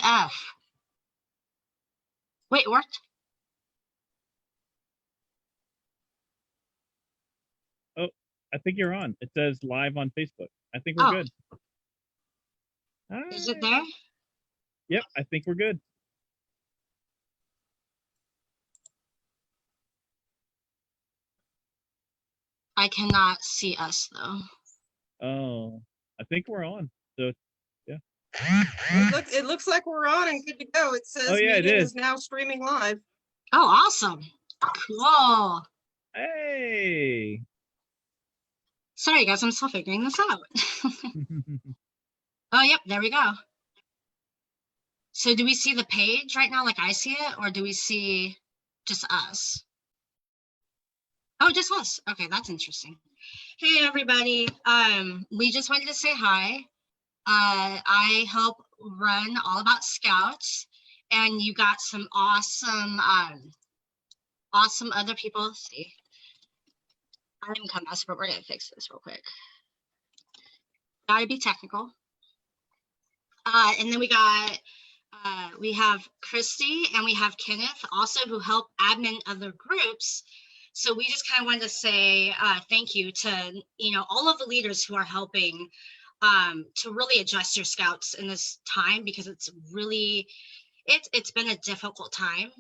AF. Wait, it worked? Oh, I think you're on. It says live on Facebook. I think we're Oh. good. Is it there? Yep, I think we're good. I cannot see us though. Oh, I think we're on. So, yeah. It looks like we're on and good to go. It says yeah, it meeting is. is now streaming live. Oh, awesome. Cool. Hey. Sorry guys, I'm still figuring this out. Oh, yep, there we go. So do we see the page right now like I see it, or do we see just us? Oh, just us. Okay, that's interesting. Hey everybody. We just wanted to say hi. I help run All About Scouts, and you got some awesome awesome other people. Let's see. I didn't come us, but we're gonna fix this real quick. Gotta be technical. And then we have Christy and we have Kenneth also, who help admin other groups. So we just kind of wanted to say thank you to all of the leaders who are helping to really adjust your scouts in this time, because it's really it's been a difficult time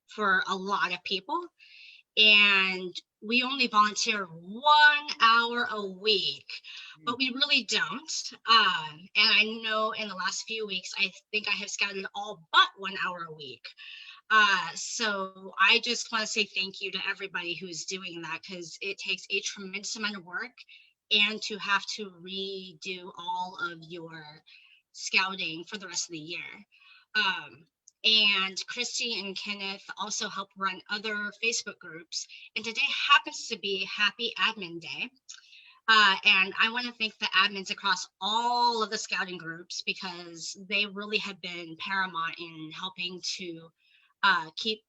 for a lot of people, and we only volunteer 1 hour a week, but we really don't. And I know in the last few weeks, I think I have scouted all but 1 hour a week. So I just want to say thank you to everybody who's doing that, because it takes a tremendous amount of work, and to have to redo all of your scouting for the rest of the year. And Christy and Kenneth also help run other Facebook groups. And today happens to be Happy Admin Day. And I want to thank the admins across all of the scouting groups, because they really have been paramount in helping to keep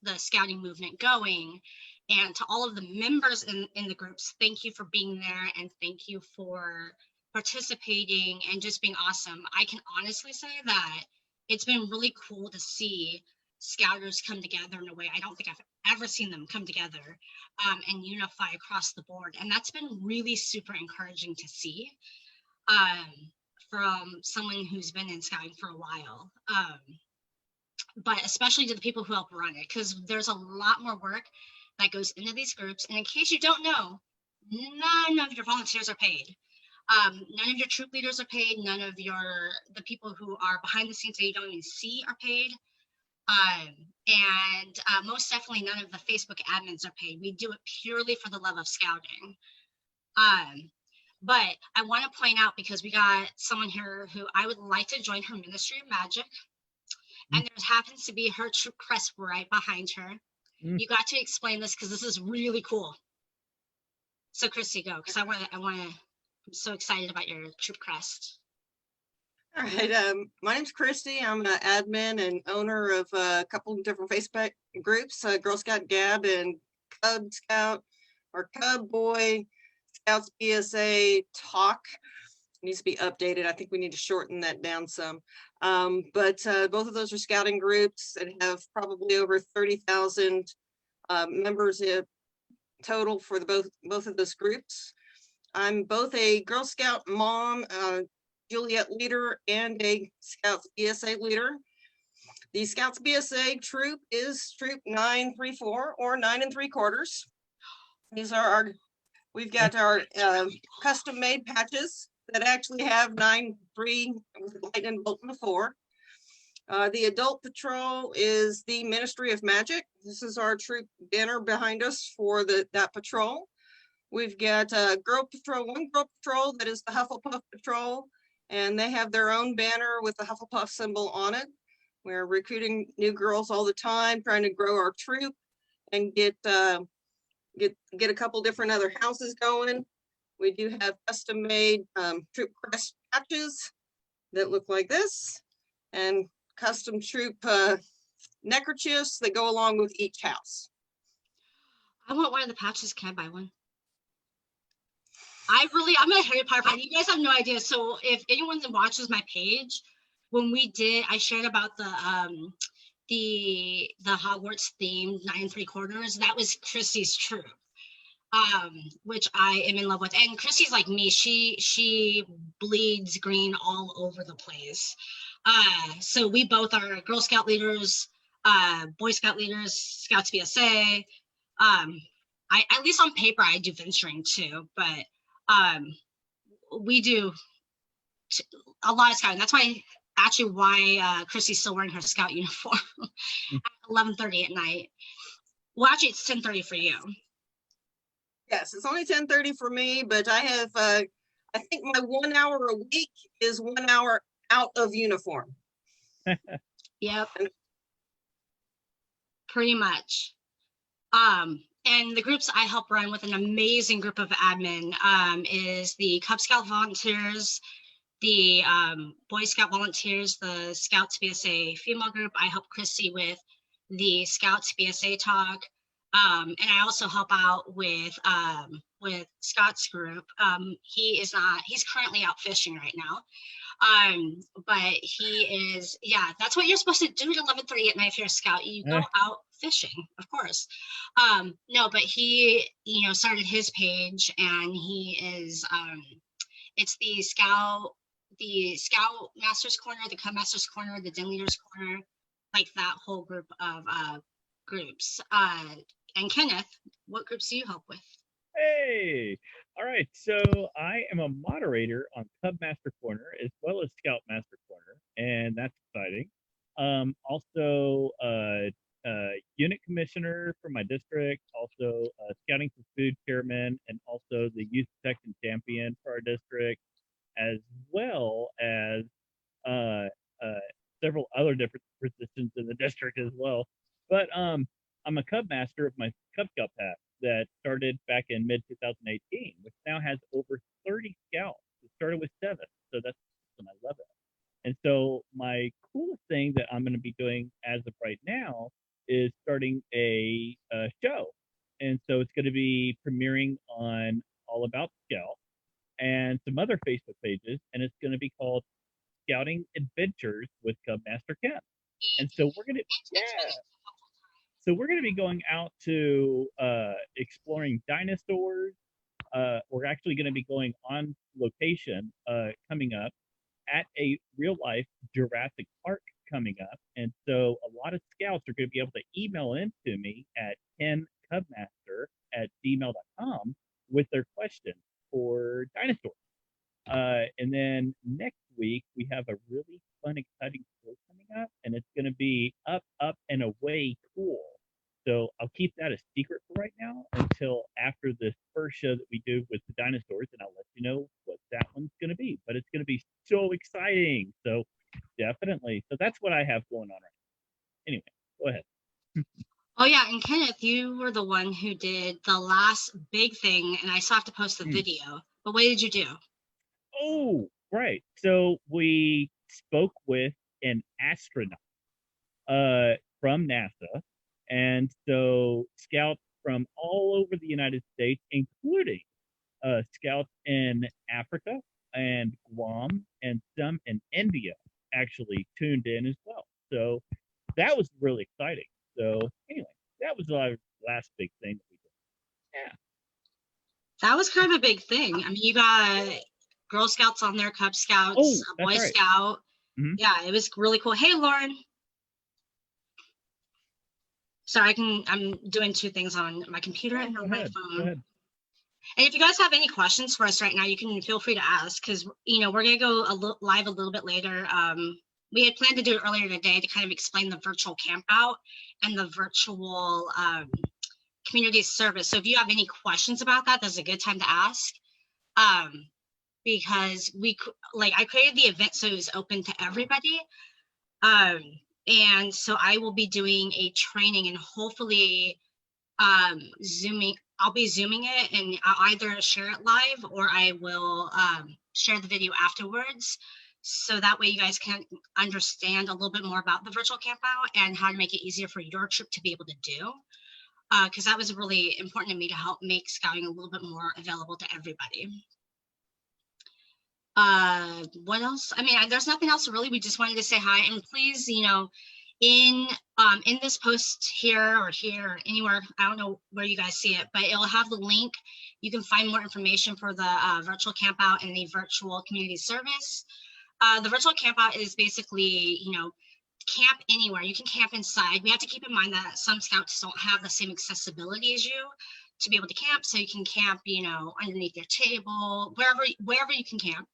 the scouting movement going. And to all of the members in the groups, thank you for being there, and thank you for participating and just being awesome. I can honestly say that it's been really cool to see scouters come together in a way I don't think I've ever seen them come together and unify across the board. And that's been really super encouraging to see from someone who's been in scouting for a while. But especially to the people who help run it, because there's a lot more work that goes into these groups. And in case you don't know, none of your volunteers are paid. None of your troop leaders are paid. None of the people who are behind the scenes that you don't even see are paid. And most definitely none of the Facebook admins are paid. We do it purely for the love of scouting. But I want to point out, because we got someone here who I would like to join her Ministry of Magic, and there happens to be her troop crest right behind her. You got to explain this, because this is really cool. So Christy, go, because I'm so excited about your troop crest. All right, my name's Christy. I'm an admin and owner of a couple of different Facebook groups, Girl Scout Gab and Cub Scout or Cub Boy Scouts BSA Talk. Needs to be updated. I think we need to shorten that down some. But both of those are scouting groups that have probably over 30,000 members in total for both of those groups. I'm both a Girl Scout mom, Juliet leader, and a Scouts BSA leader. The Scouts BSA troop is troop 934 or 9 3/4. These are we've got our custom made patches that actually have 9-3 with lightning bolt before. The adult patrol is the Ministry of Magic. This is our troop banner behind us for that patrol. We've got one girl patrol that is the Hufflepuff Patrol, and they have their own banner with the Hufflepuff symbol on it. We're recruiting new girls all the time, trying to grow our troop and get a couple different other houses going. We do have custom made troop crest patches that look like this, and custom troop neckerchiefs that go along with each house. I want one of the patches. Can I buy one? I'm a Harry Potter fan. You guys have no idea. So if anyone that watches my page when we did, I shared about the Hogwarts themed 9 3/4. That was Chrissy's troop, which I am in love with. And Chrissy's like me; she bleeds green all over the place. So we both are Girl Scout leaders, Boy Scout leaders, Scouts BSA. I, at least on paper, I do venturing too, but we do a lot of scouting. That's why Chrissy's still wearing her scout uniform at 11:30 at night. Well, actually, it's 10:30 for you. Yes, it's only 10:30 for me, but I have, I think my 1 hour a week is 1 hour out of uniform. Yep. Pretty much. And the groups I help run with an amazing group of admin is the Cub Scout volunteers, the Boy Scout volunteers, the Scouts BSA female group. I help Chrissy with the Scouts BSA talk. And I also help out with Scott's group. He's currently out fishing right now. But he is, yeah, that's what you're supposed to do at 11:30 at night if you're a scout. You go out fishing, of course. No, but he, started his page, and he is, it's the Scout Masters Corner, the Cub Masters Corner, the Den Leaders Corner, like that whole group of groups. And Kenneth, what groups do you help with? Hey, all right. So I am a moderator on Cub Master Corner as well as Scout Master Corner, and that's exciting. Also, unit commissioner for my district, also scouting for food chairman, and also the youth section champion for our district, as well as several other different positions in the district as well. But I'm a Cub Master of my Cub Scout path that started back in mid 2018, which now has over 30 scouts. It started with 7, so that's awesome. I love it. And so my coolest thing that I'm going to be doing as of right now is starting a show, and so it's going to be premiering on All About Scout and some other Facebook pages, and it's going to be called Scouting Adventures with Cub Master Ken. And so we're going to So we're going to be going out to exploring dinosaurs. We're actually going to be going on location coming up at a real life Jurassic Park coming up. And so a lot of scouts are going to be able to email into me at kencubmaster@gmail.com with their questions for dinosaurs. And then next week, we have a really fun, exciting show coming up, and it's going to be Up, Up, and Away Cool. So I'll keep that a secret for right now until after this first show that we do with the dinosaurs, and I'll let you know what that one's going to be. But it's going to be so exciting. So definitely. So that's what I have going on right now. Anyway, go ahead. Oh yeah, and Kenneth, you were the one who did the last big thing, and I still have to post the video. But what did you do? Oh, right. So we spoke with an astronaut from NASA. And so scouts from all over the United States, including scouts in Africa and Guam and some in India, actually tuned in as well. So that was really exciting. So anyway, that was our last big thing that we did. Yeah. That was kind of a big thing. I mean, you got Girl Scouts on there, Cub Scouts, a Boy Scout. Mm-hmm. Yeah, it was really cool. Hey, Lauren. Sorry, I'm doing 2 things on my computer and on my phone. Go ahead. And if you guys have any questions for us right now, you can feel free to ask, because we're gonna go live a little bit later. We had planned to do it earlier today to kind of explain the virtual camp out and the virtual community service. So if you have any questions about that, that's a good time to ask. Because I created the event so it was open to everybody. And so I will be doing a training, and hopefully I'll be zooming it, and I'll either share it live or I will share the video afterwards. So that way you guys can understand a little bit more about the virtual camp out and how to make it easier for your trip to be able to do. Because that was really important to me to help make scouting a little bit more available to everybody. What else? I mean, there's nothing else really. We just wanted to say hi, and please, in this post here or anywhere, I don't know where you guys see it, but it'll have the link. You can find more information for the virtual camp out and the virtual community service. The virtual camp out is basically, camp anywhere. You can camp inside. We have to keep in mind that some scouts don't have the same accessibility as you to be able to camp. So you can camp, underneath your table, wherever you can camp.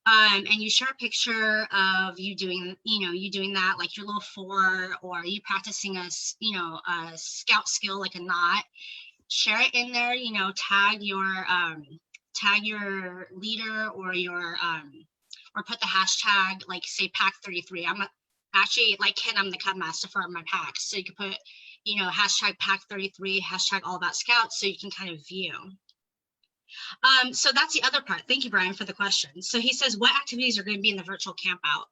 And you share a picture of you doing that, like your little four, or you practicing a scout skill, like a knot. Share it in there, tag your leader or or put the hashtag, like say pack 33. I'm actually, like Ken, I'm the Cub Master for my packs. So you can put, hashtag pack 33, hashtag all about scouts, so you can kind of view. So that's the other part. Thank you, Brian, for the question. So he says, what activities are going to be in the virtual camp out?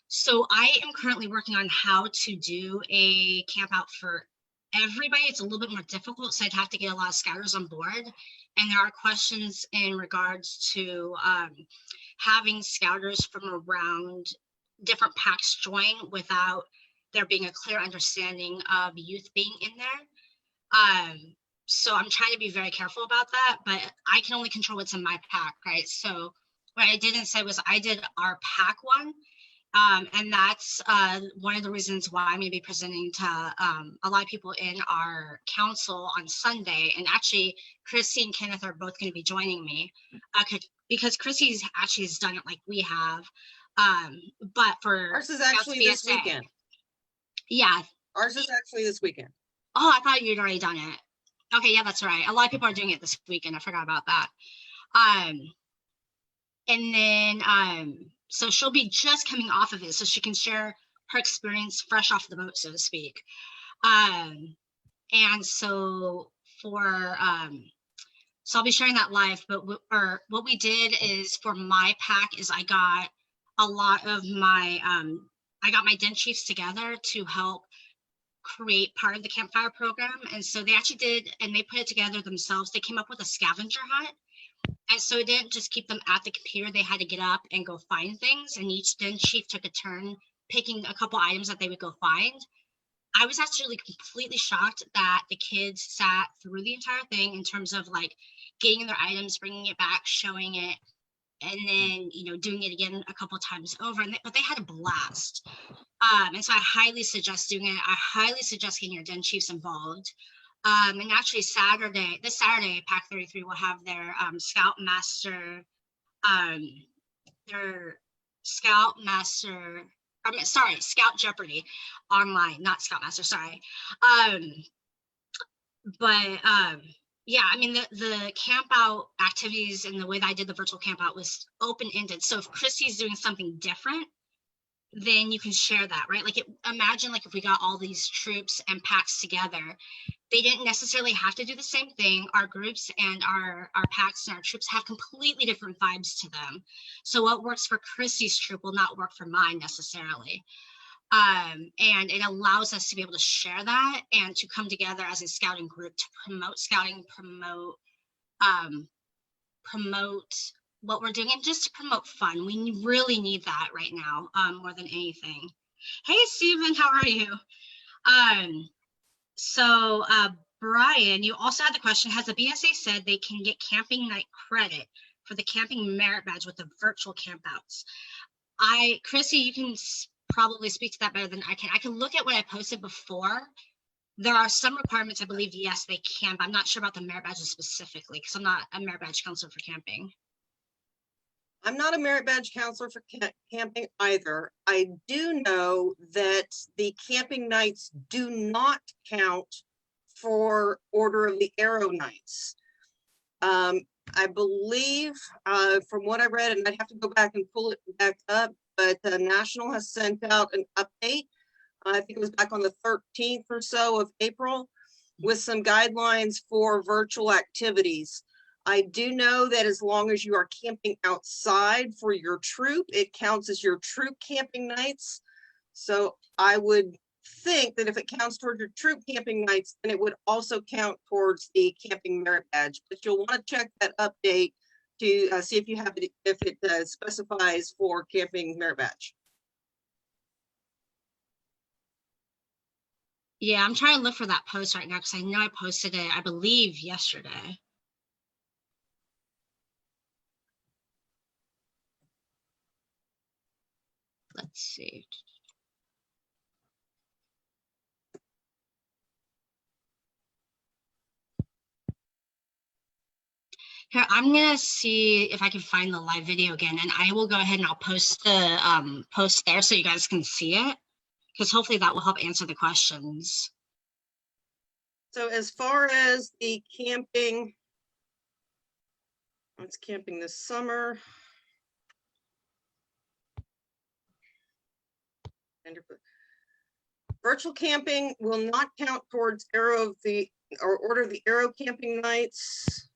So I am currently working on how to do a camp out for everybody. It's a little bit more difficult, so I'd have to get a lot of scouters on board. And there are questions in regards to having scouters from around different packs join without there being a clear understanding of youth being in there. So I'm trying to be very careful about that, but I can only control what's in my pack, right? So what I didn't say was I did our pack one. And that's one of the reasons why I'm going to be presenting to a lot of people in our council on Sunday. And actually, Chrissy and Kenneth are both going to be joining me because Chrissy's actually has done it like we have. But for ours is actually this weekend. Yeah. Ours is actually this weekend. Oh, I thought you'd already done it. Okay, yeah, that's right. A lot of people are doing it this weekend. I forgot about that. And then so she'll be just coming off of it, so she can share her experience fresh off the boat, so to speak. And so so I'll be sharing that live, but what we did is for my pack is I got a lot of my, I got my den chiefs together to help create part of the campfire program. And so they actually did, and they put it together themselves. They came up with a scavenger hunt. And so it didn't just keep them at the computer. They had to get up and go find things. And each den chief took a turn picking a couple items that they would go find. I was actually completely shocked that the kids sat through the entire thing in terms of like getting their items, bringing it back, showing it, and then, doing it again a couple times over. But they had a blast. And so I highly suggest doing it. I highly suggest getting your den chiefs involved. And actually this Saturday, Pack 33 will have their Scout Jeopardy online, not Scoutmaster, sorry. Yeah, I mean, the camp out activities and the way that I did the virtual camp out was open-ended. So if Chrissy's doing something different, then you can share that, right? Like imagine like if we got all these troops and packs together, they didn't necessarily have to do the same thing. Our groups and our packs and our troops have completely different vibes to them. So what works for Chrissy's troop will not work for mine necessarily. And it allows us to be able to share that and to come together as a scouting group to promote scouting, promote what we're doing, and just to promote fun. We really need that right now, more than anything. Hey, Stephen, how are you? So Brian, you also had the question, has the BSA said they can get camping night credit for the camping merit badge with the virtual campouts? Chrissy, you can probably speak to that better than I can. I can look at what I posted before. There are some requirements, I believe, yes, they can, but I'm not sure about the merit badges specifically because I'm not a merit badge counselor for camping. I'm not a merit badge counselor for camping either. I do know that the camping nights do not count for Order of the Arrow nights. I believe from what I read, and I'd have to go back and pull it back up, but National has sent out an update. I think it was back on the 13th or so of April with some guidelines for virtual activities. I do know that as long as you are camping outside for your troop, it counts as your troop camping nights. So I would think that if it counts towards your troop camping nights, then it would also count towards the camping merit badge. But you'll want to check that update to see if you have it, if it specifies for camping merit badge. Yeah, I'm trying to look for that post right now because I know I posted it, I believe, yesterday. Let's see. Here, I'm gonna see if I can find the live video again, and I will go ahead and I'll post the post there so you guys can see it, because hopefully that will help answer the questions. So as far as the camping, it's camping this summer. Virtual camping will not count towards Order of the Arrow camping nights.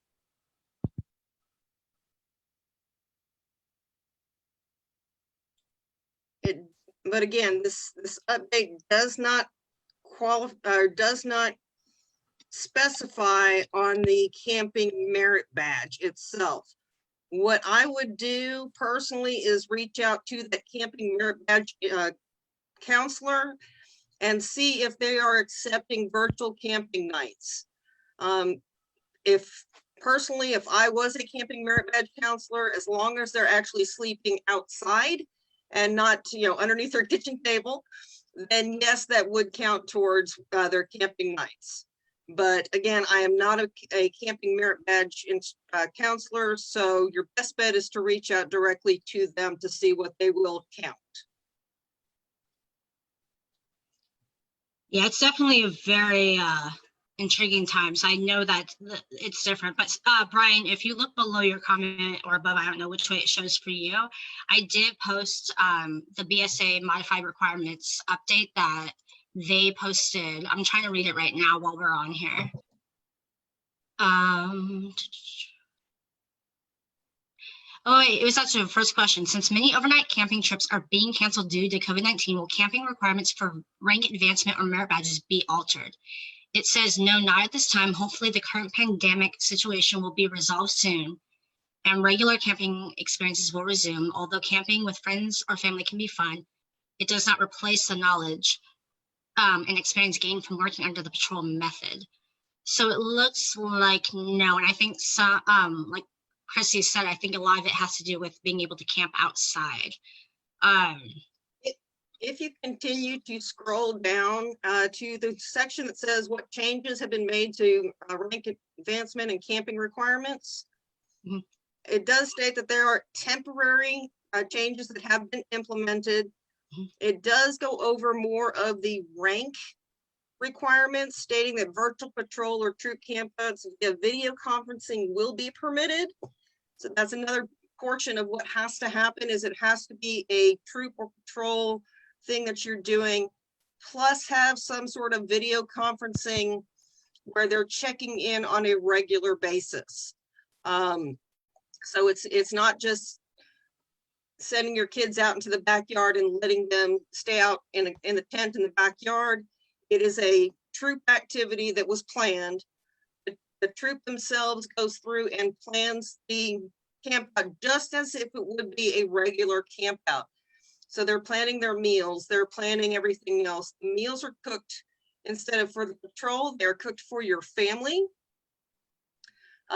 But again, this update does not qualify or does not specify on the camping merit badge itself. What I would do personally is reach out to the camping merit badge counselor and see if they are accepting virtual camping nights. If I was a camping merit badge counselor, as long as they're actually sleeping outside and not, underneath their kitchen table, then yes, that would count towards their camping nights. But again, I am not a camping merit badge counselor, so your best bet is to reach out directly to them to see what they will count. Yeah, it's definitely a very intriguing time. So I know that it's different. But Brian, if you look below your comment or above, I don't know which way it shows for you, I did post the BSA modified requirements update that they posted. I'm trying to read it right now while we're on here. Oh, wait, it was actually the first question. Since many overnight camping trips are being canceled due to COVID-19, will camping requirements for rank advancement or merit badges be altered? It says, no, not at this time. Hopefully the current pandemic situation will be resolved soon and regular camping experiences will resume. Although camping with friends or family can be fun, it does not replace the knowledge and experience gained from working under the patrol method. So it looks like no, and I think some, like Chrissy said, I think a lot of it has to do with being able to camp outside. If you continue to scroll down to the section that says what changes have been made to rank advancement and camping requirements, it does state that there are temporary changes that have been implemented. It does go over more of the rank requirements, stating that virtual patrol or troop campouts via video conferencing will be permitted. So that's another portion of what has to happen, is it has to be a troop or patrol thing that you're doing, plus have some sort of video conferencing where they're checking in on a regular basis. So it's not just sending your kids out into the backyard and letting them stay out in the tent in the backyard. It is a troop activity that was planned. The troop themselves goes through and plans the camp out just as if it would be a regular camp out. So they're planning their meals, they're planning everything else. The meals are cooked instead of for the patrol, they're cooked for your family.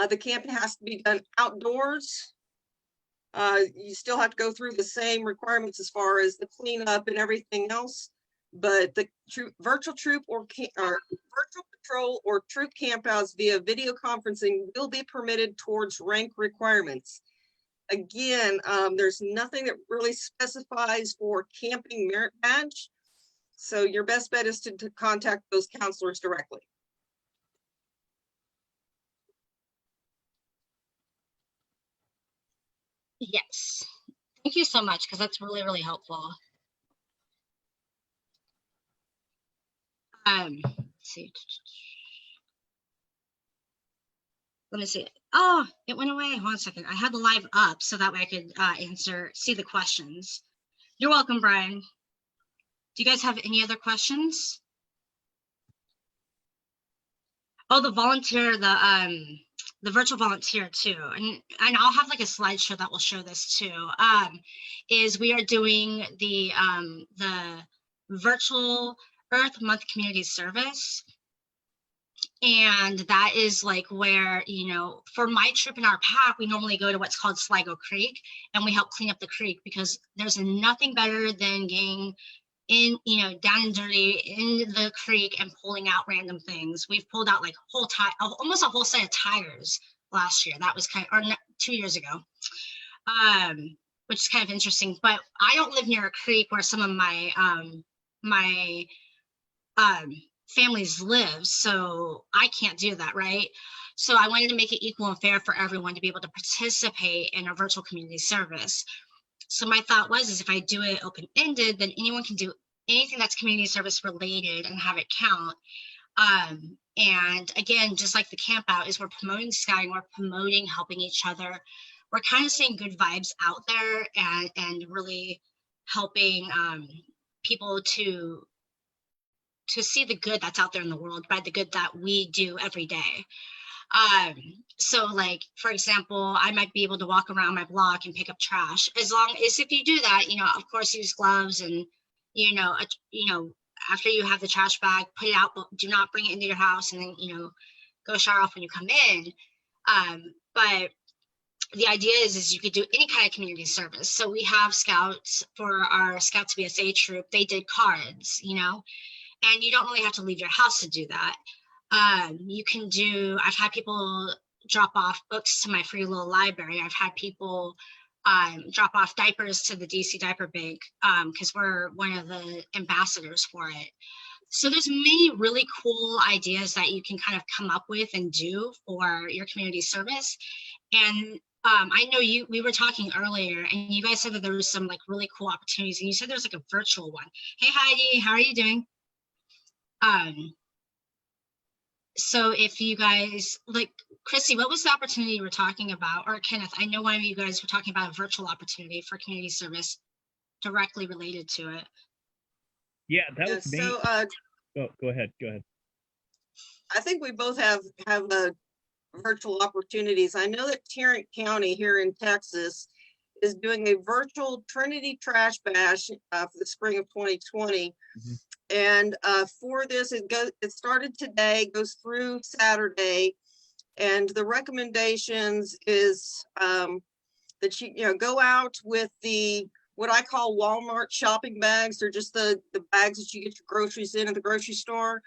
The camp has to be done outdoors. You still have to go through the same requirements as far as the cleanup and everything else, but the virtual troop or virtual patrol or troop campouts via video conferencing will be permitted towards rank requirements. Again, there's nothing that really specifies for camping merit badge, so your best bet is to contact those counselors directly. Yes, thank you so much, because that's really, really helpful. Let's see. Let me see. Oh, it went away. 1 second. I had the live up so that way I could see the questions. You're welcome, Brian. Do you guys have any other questions? Oh, the volunteer, the virtual volunteer too, and I'll have like a slideshow that will show this too. Is we are doing the virtual Earth Month community service. And that is like where, for my trip in our pack, we normally go to what's called Sligo Creek, and we help clean up the creek, because there's nothing better than getting in, down and dirty in the creek and pulling out random things. We've pulled out like almost a whole set of tires last year. That was 2 years ago, which is kind of interesting. But I don't live near a creek where some of my families live, so I can't do that, right? So I wanted to make it equal and fair for everyone to be able to participate in a virtual community service. So my thought is if I do it open-ended, then anyone can do anything that's community service related and have it count. And again, just like the camp out, is we're promoting scouting, we're promoting helping each other. We're kind of saying good vibes out there, and really helping people to see the good that's out there in the world by the good that we do every day. So like, for example, I might be able to walk around my block and pick up trash. As long as, if you do that, of course, use gloves, and, after you have the trash bag, put it out, but do not bring it into your house, and then, go shower off when you come in. But the idea is you could do any kind of community service. So we have scouts, for our Scouts BSA troop, they did cards, and you don't really have to leave your house to do that. You can do, I've had people drop off books to my free little library. I've had people drop off diapers to the DC Diaper Bank, because we're one of the ambassadors for it. So there's many really cool ideas that you can kind of come up with and do for your community service. And I know we were talking earlier, and you guys said that there was some like really cool opportunities, and you said there's like a virtual one. Hey Heidi, how are you doing? So if you guys, like, Chrissy, what was the opportunity you were talking about? Or Kenneth, I know one of you guys were talking about a virtual opportunity for community service directly related to it. Yeah, that was me. So Go ahead. I think we both have virtual opportunities. I know that Tarrant County here in Texas is doing a virtual Trinity Trash Bash for the spring of 2020. Mhm. And for this, it started today, goes through Saturday, and the recommendations is that you go out with what I call Walmart shopping bags. They're just the bags that you get your groceries in at the grocery store.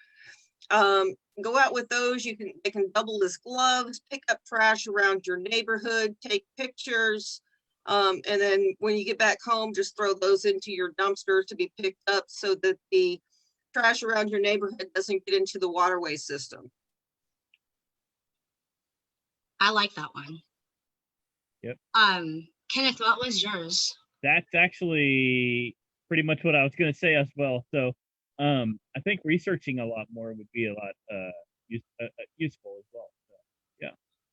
Go out with those. They can double as gloves, pick up trash around your neighborhood, take pictures. And then when you get back home, just throw those into your dumpster to be picked up, so that the trash around your neighborhood doesn't get into the waterway system. I like that one. Yep. Kenneth, what was yours? That's actually pretty much what I was going to say as well. So I think researching a lot more would be a lot useful as well. So,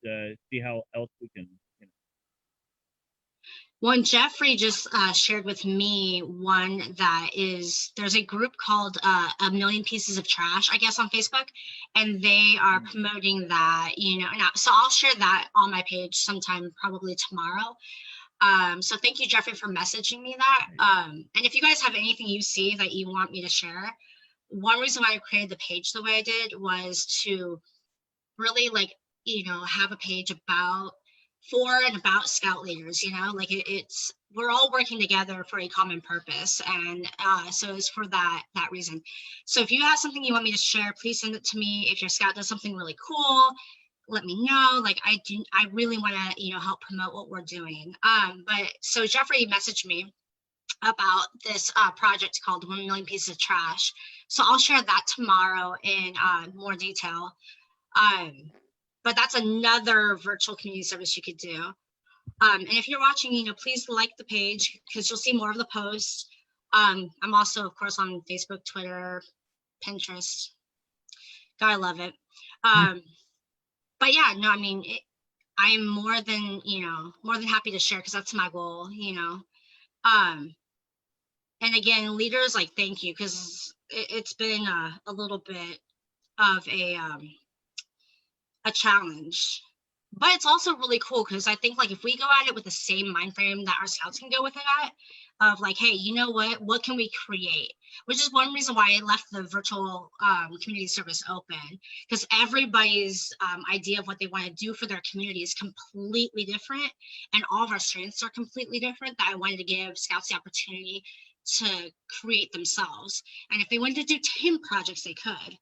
yeah, see how else we can. One, Jeffrey just shared with me one that there's a group called A Million Pieces of Trash, I guess, on Facebook, and they are promoting that, so I'll share that on my page sometime, probably tomorrow. So thank you, Jeffrey, for messaging me that. And if you guys have anything you see that you want me to share, one reason why I created the page the way I did was to really have a page for and about Scout leaders, we're all working together for a common purpose. And so it's for that reason. So if you have something you want me to share, please send it to me. If your Scout does something really cool, let me know. I really want to, help promote what we're doing. But so Jeffrey messaged me about this project called 1 Million Pieces of Trash. So I'll share that tomorrow in more detail. But that's another virtual community service you could do. And if you're watching, please like the page, because you'll see more of the posts. I'm also, of course, on Facebook, Twitter, Pinterest. Gotta love it. But yeah, no, I am more than happy to share, because that's my goal, And again, leaders, thank you, because it's been a little bit of a challenge but it's also really cool because I think like if we go at it with the same mind frame that our scouts can go with it at, of like, hey, you know what can we create? Which is one reason why I left the virtual community service open, because everybody's idea of what they want to do for their community is completely different, and all of our strengths are completely different. That I wanted to give scouts the opportunity to create themselves, and if they wanted to do team projects, they could.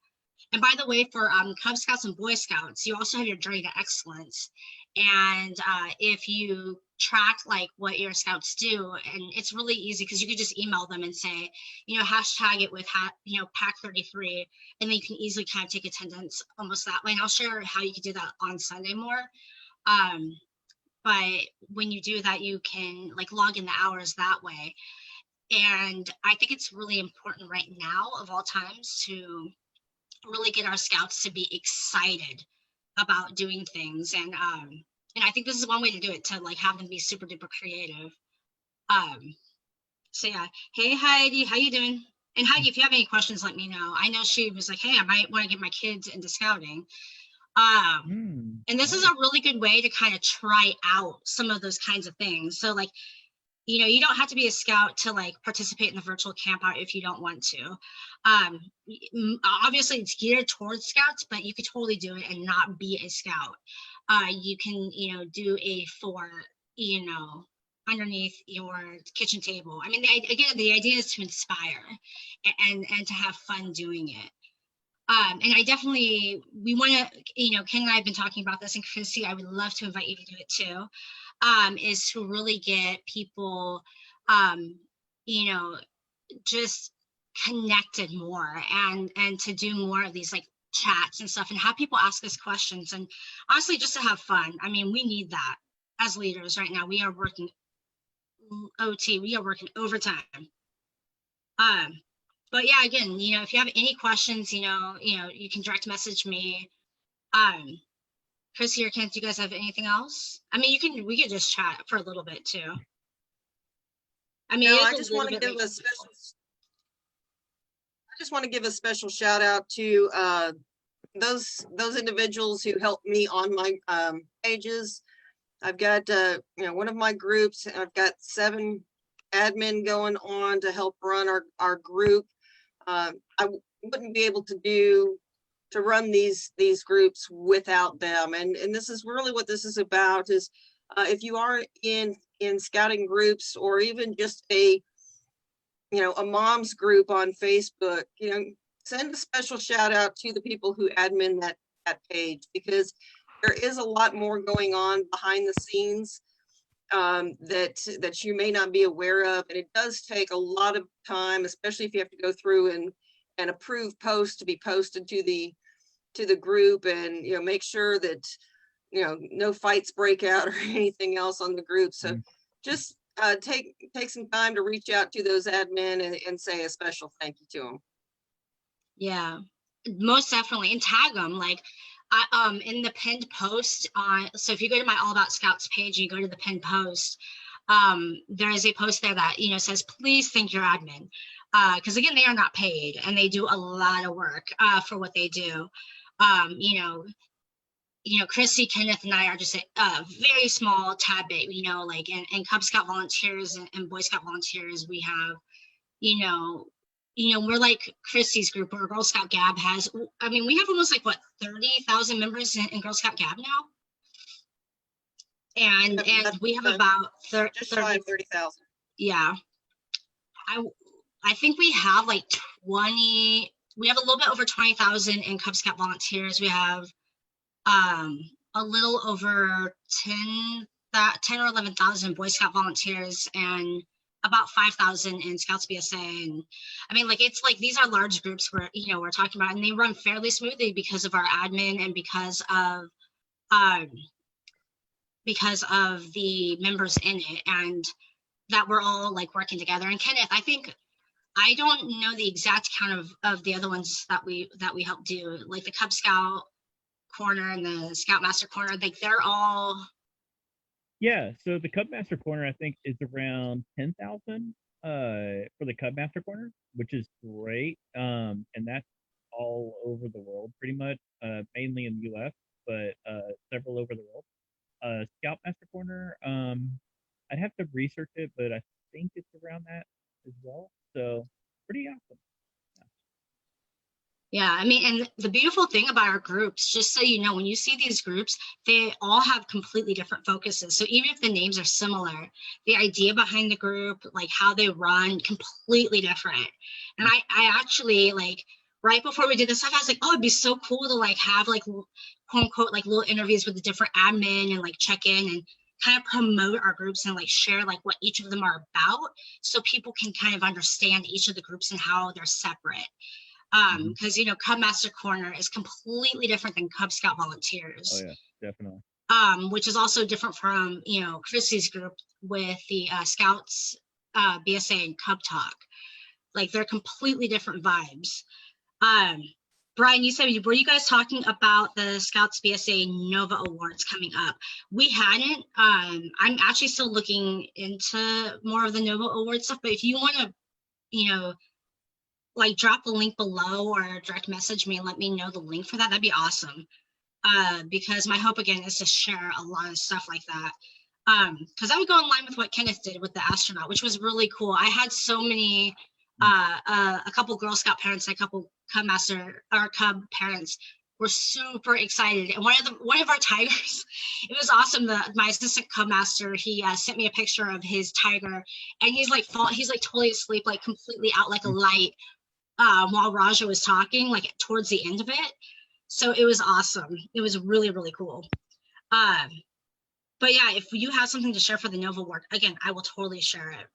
And by the way, for Cub Scouts and Boy Scouts, you also have your Journey to Excellence. And if you track like what your scouts do, and it's really easy because you could just email them and say, hashtag it with pack 33, and then you can easily kind of take attendance almost that way. And I'll share how you can do that on Sunday more. But when you do that, you can like log in the hours that way. And I think it's really important right now of all times to really get our scouts to be excited about doing things. And I think this is one way to do it, to like have them be super duper creative. So yeah. Hey Heidi, how you doing? And Heidi, if you have any questions, let me know. I know she was like, hey, I might want to get my kids into scouting. And this is a really good way to kind of try out some of those kinds of things. So like, you don't have to be a scout to like participate in the virtual camp out if you don't want to. Obviously it's geared towards scouts, but you could totally do it and not be a scout. You can, do a fort, underneath your kitchen table. I mean, the idea is to inspire and to have fun doing it. And I definitely, we want to, Ken and I have been talking about this, and Chrissy, I would love to invite you to do it too. Is to really get people, just connected more, and to do more of these like chats and stuff, and have people ask us questions, and honestly just to have fun. I mean, we need that as leaders right now. We are working OT, we are working overtime. But yeah, again, if you have any questions, you can direct message me. Chrissy or Kent, do you guys have anything else? I mean, we could just chat for a little bit too. I mean, I just want to give a special shout out to those individuals who helped me on my pages. I've got one of my groups, and I've got 7 admin going on to help run our group. I wouldn't be able to run these groups without them, and this is really what this is about. Is if you are in scouting groups, or even just a mom's group on Facebook, send a special shout out to the people who admin that page, because there is a lot more going on behind the scenes that you may not be aware of, and it does take a lot of time, especially if you have to go through and approve posts to be posted to the group, and make sure that no fights break out or anything else on the group. So just take some time to reach out to those admin and say a special thank you to them. Yeah, most definitely, and tag them. Like in the pinned post on, so if you go to my All About Scouts page and you go to the pinned post, there is a post there that says please thank your admin, because again, they are not paid and they do a lot of work for what they do. Chrissy, Kenneth, and I are just a very small tad bit, like in Cub Scout volunteers and Boy Scout volunteers, we have, we're like Chrissy's group, or Girl Scout Gab has. I mean, we have almost like 30,000 members in Girl Scout Gab now, and we have about 30,000. Yeah, I think we have like 20. We have a little bit over 20,000 in Cub Scout volunteers. We have a little over 10 or 11,000 Boy Scout volunteers, and about 5,000 in Scouts BSA. And I mean, like, it's like, these are large groups we're talking about, and they run fairly smoothly because of our admin and because of the members in it, and that we're all like working together. And Kenneth, I don't know the exact count of the other ones that we help do, like the Cub Scout corner and the Scoutmaster corner, like they're all. Yeah, so the Cubmaster corner I think is around 10,000 for the Cubmaster corner, which is great. And that's all over the world pretty much, mainly in the US, but several over the world. Scoutmaster Corner. I'd have to research it, but I think it's around that as well. So pretty awesome. Yeah, I mean, and the beautiful thing about our groups, just so you know, when you see these groups, they all have completely different focuses. So even if the names are similar, the idea behind the group, like how they run, completely different. And I actually like right before we did this stuff, I was like, oh, it'd be so cool to like have like quote unquote like little interviews with the different admin and like check in and kind of promote our groups and like share like what each of them are about, so people can kind of understand each of the groups and how they're separate. Because you know, Cub Master Corner is completely different than Cub Scout Volunteers. Oh yeah, definitely. Which is also different from, you know, Chrissy's group with the Scouts, BSA and Cub Talk. Like they're completely different vibes. Brian, you said, were you guys talking about the Scouts BSA Nova Awards coming up? We hadn't. I'm actually still looking into more of the Nova Awards stuff, but if you want to, you know, like drop a link below or direct message me and let me know the link for that, that'd be awesome. Because my hope again is to share a lot of stuff like that. Because I would go in line with what Kenneth did with the astronaut, which was really cool. I had so many, a couple Girl Scout parents and a couple Cub Master or Cub parents were super excited. And one of our tigers, it was awesome. My assistant Cub Master, he sent me a picture of his tiger, and he's like totally asleep, like completely out like a light. While Raja was talking, like towards the end of it. So it was awesome. It was really, really cool. But yeah, if you have something to share for the Nova Award, again, I will totally share it.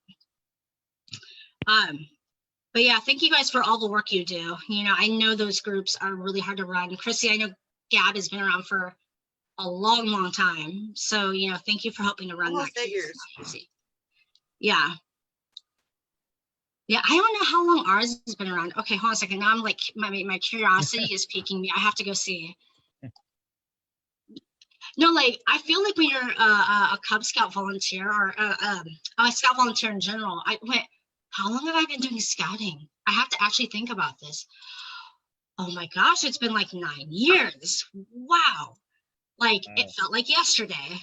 But yeah, thank you guys for all the work you do. You know, I know those groups are really hard to run. Chrissy, I know Gab has been around for a long, long time. So, you know, thank you for helping to run Almost that. 8 years. Yeah. Yeah, I don't know how long ours has been around. Okay, hold on a second. Now I'm like, my curiosity is piquing me. I have to go see. No, like, I feel like when you're a Cub Scout volunteer or a Scout volunteer in general, I went, how long have I been doing scouting? I have to actually think about this. Oh my gosh, it's been like 9 years. Wow. Like, it felt like yesterday.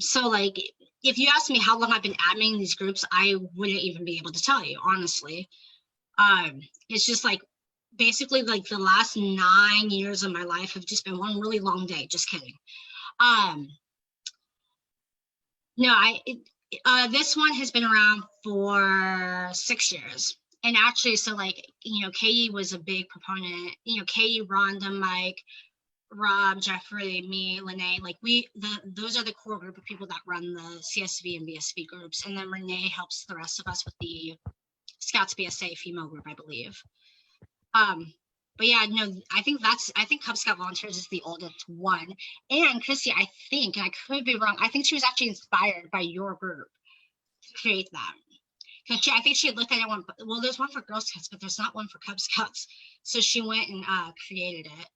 So like, if you ask me how long I've been adminning these groups, I wouldn't even be able to tell you, honestly. It's just like basically like the last 9 years of my life have just been one really long day. Just kidding. No, this one has been around for 6 years. And actually, so like, you know, KE was a big proponent, you know, KE, Rhonda, Mike, Rob, Jeffrey, me, Lene, like those are the core group of people that run the CSV and BSV groups. And then Renee helps the rest of us with the Scouts BSA female group, I believe. But yeah, no, I think Cub Scout Volunteers is the oldest one. And Chrissy, I think, and I could be wrong, I think she was actually inspired by your group to create that. Because I think she had looked at it one, well, there's one for Girl Scouts, but there's not one for Cub Scouts. So she went and created it.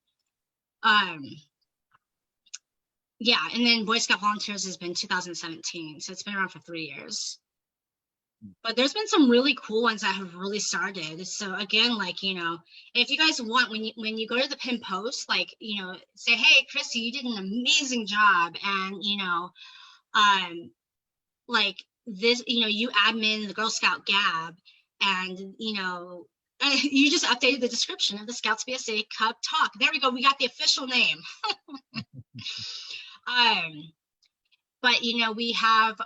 Yeah, and then Boy Scout Volunteers has been 2017, so it's been around for 3 years. But there's been some really cool ones that have really started. So again, like, you know, if you guys want, when you go to the pin post, like, you know, say, hey, Chrissy, you did an amazing job, and you know, like this, you know, you admin the Girl Scout Gab, and you know, you just updated the description of the Scouts BSA Cub Talk. There we go. We got the official name. But you know, we have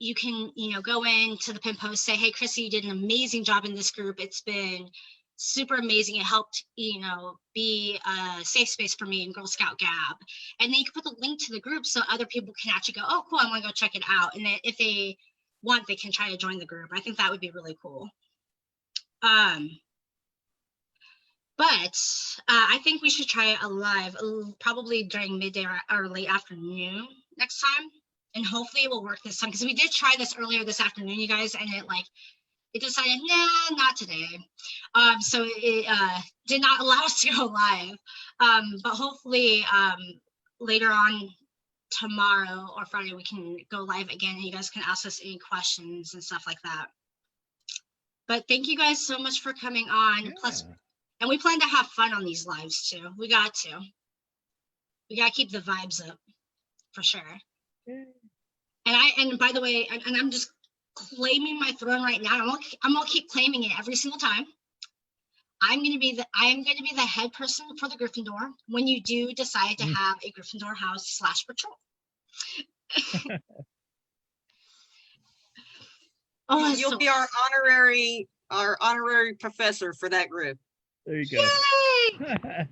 you can, you know, go into the pin post, say, hey, Chrissy, you did an amazing job in this group. It's been super amazing. It helped, you know, be a safe space for me in Girl Scout Gab. And then you can put the link to the group so other people can actually go, oh, cool, I want to go check it out. And then if they want, they can try to join the group. I think that would be really cool. But I think we should try a live, probably during midday or late afternoon next time. And hopefully it will work this time, because we did try this earlier this afternoon, you guys, and it decided, nah, not today. So it did not allow us to go live. But hopefully later on tomorrow or Friday, we can go live again, and you guys can ask us any questions and stuff like that. But thank you guys so much for coming on. Yeah. Plus, and we plan to have fun on these lives too. We got to. We gotta keep the vibes up for sure. Yay. And by the way, and I'm just claiming my throne right now. I'm gonna keep claiming it every single time. I am gonna be the head person for the Gryffindor when you do decide to have a Gryffindor house / patrol. Oh, You'll be our honorary professor for that group. There you go. Yay!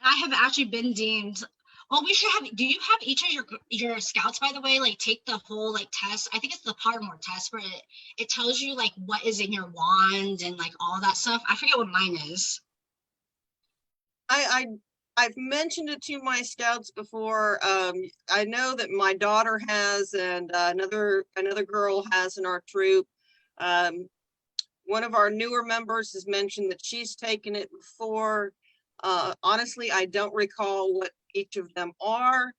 I have actually been deemed. Well, we should have. Do you have each of your scouts, by the way, like take the whole like test? I think it's the Pottermore test where it tells you like what is in your wand and like all that stuff. I forget what mine is. I've mentioned it to my scouts before. I know that my daughter has, and another girl has in our troop. One of our newer members has mentioned that she's taken it before. Honestly, I don't recall what each of them are.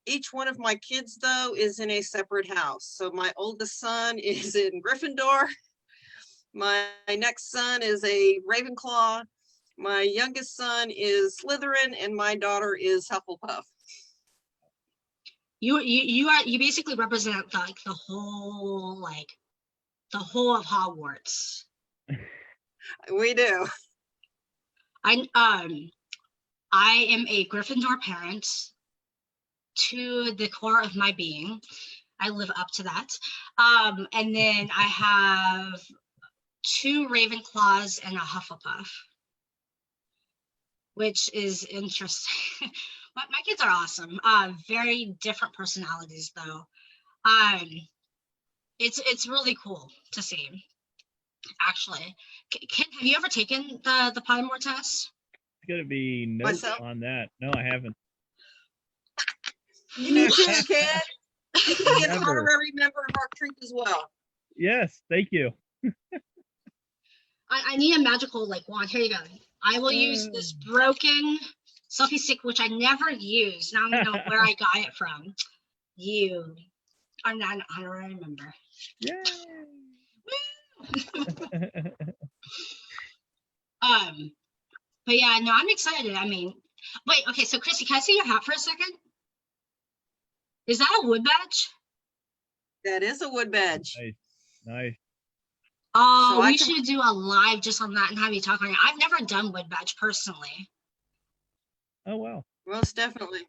Each one of my kids though is in a separate house. So my oldest son is in Gryffindor. My next son is a Ravenclaw. My youngest son is Slytherin, and my daughter is Hufflepuff. You basically represent like the whole of Hogwarts. We do. I am a Gryffindor parent to the core of my being. I live up to that. And then I have 2 Ravenclaws and a Hufflepuff, which is interesting. My kids are awesome. Very different personalities though. It's really cool to see. Actually, Ken, have you ever taken the Pottermore test? It's gonna be notes Myself? on that. No, I haven't. You need to, Ken. You can be an Never. honorary member of our troop as well. Yes, thank you. I need a magical like wand. Here you go. I will use this broken selfie stick, which I never use. Now I'm gonna know where I got it from. You are not an honorary member. Yay! But yeah, no, I'm excited. I mean, wait, okay, so Chrissy, can I see your hat for a second? Is that a wood badge? That is a wood badge. Nice, nice. Oh, So I we can- should do a live just on that and have you talk on it. I've never done wood badge personally. Oh wow. Most definitely.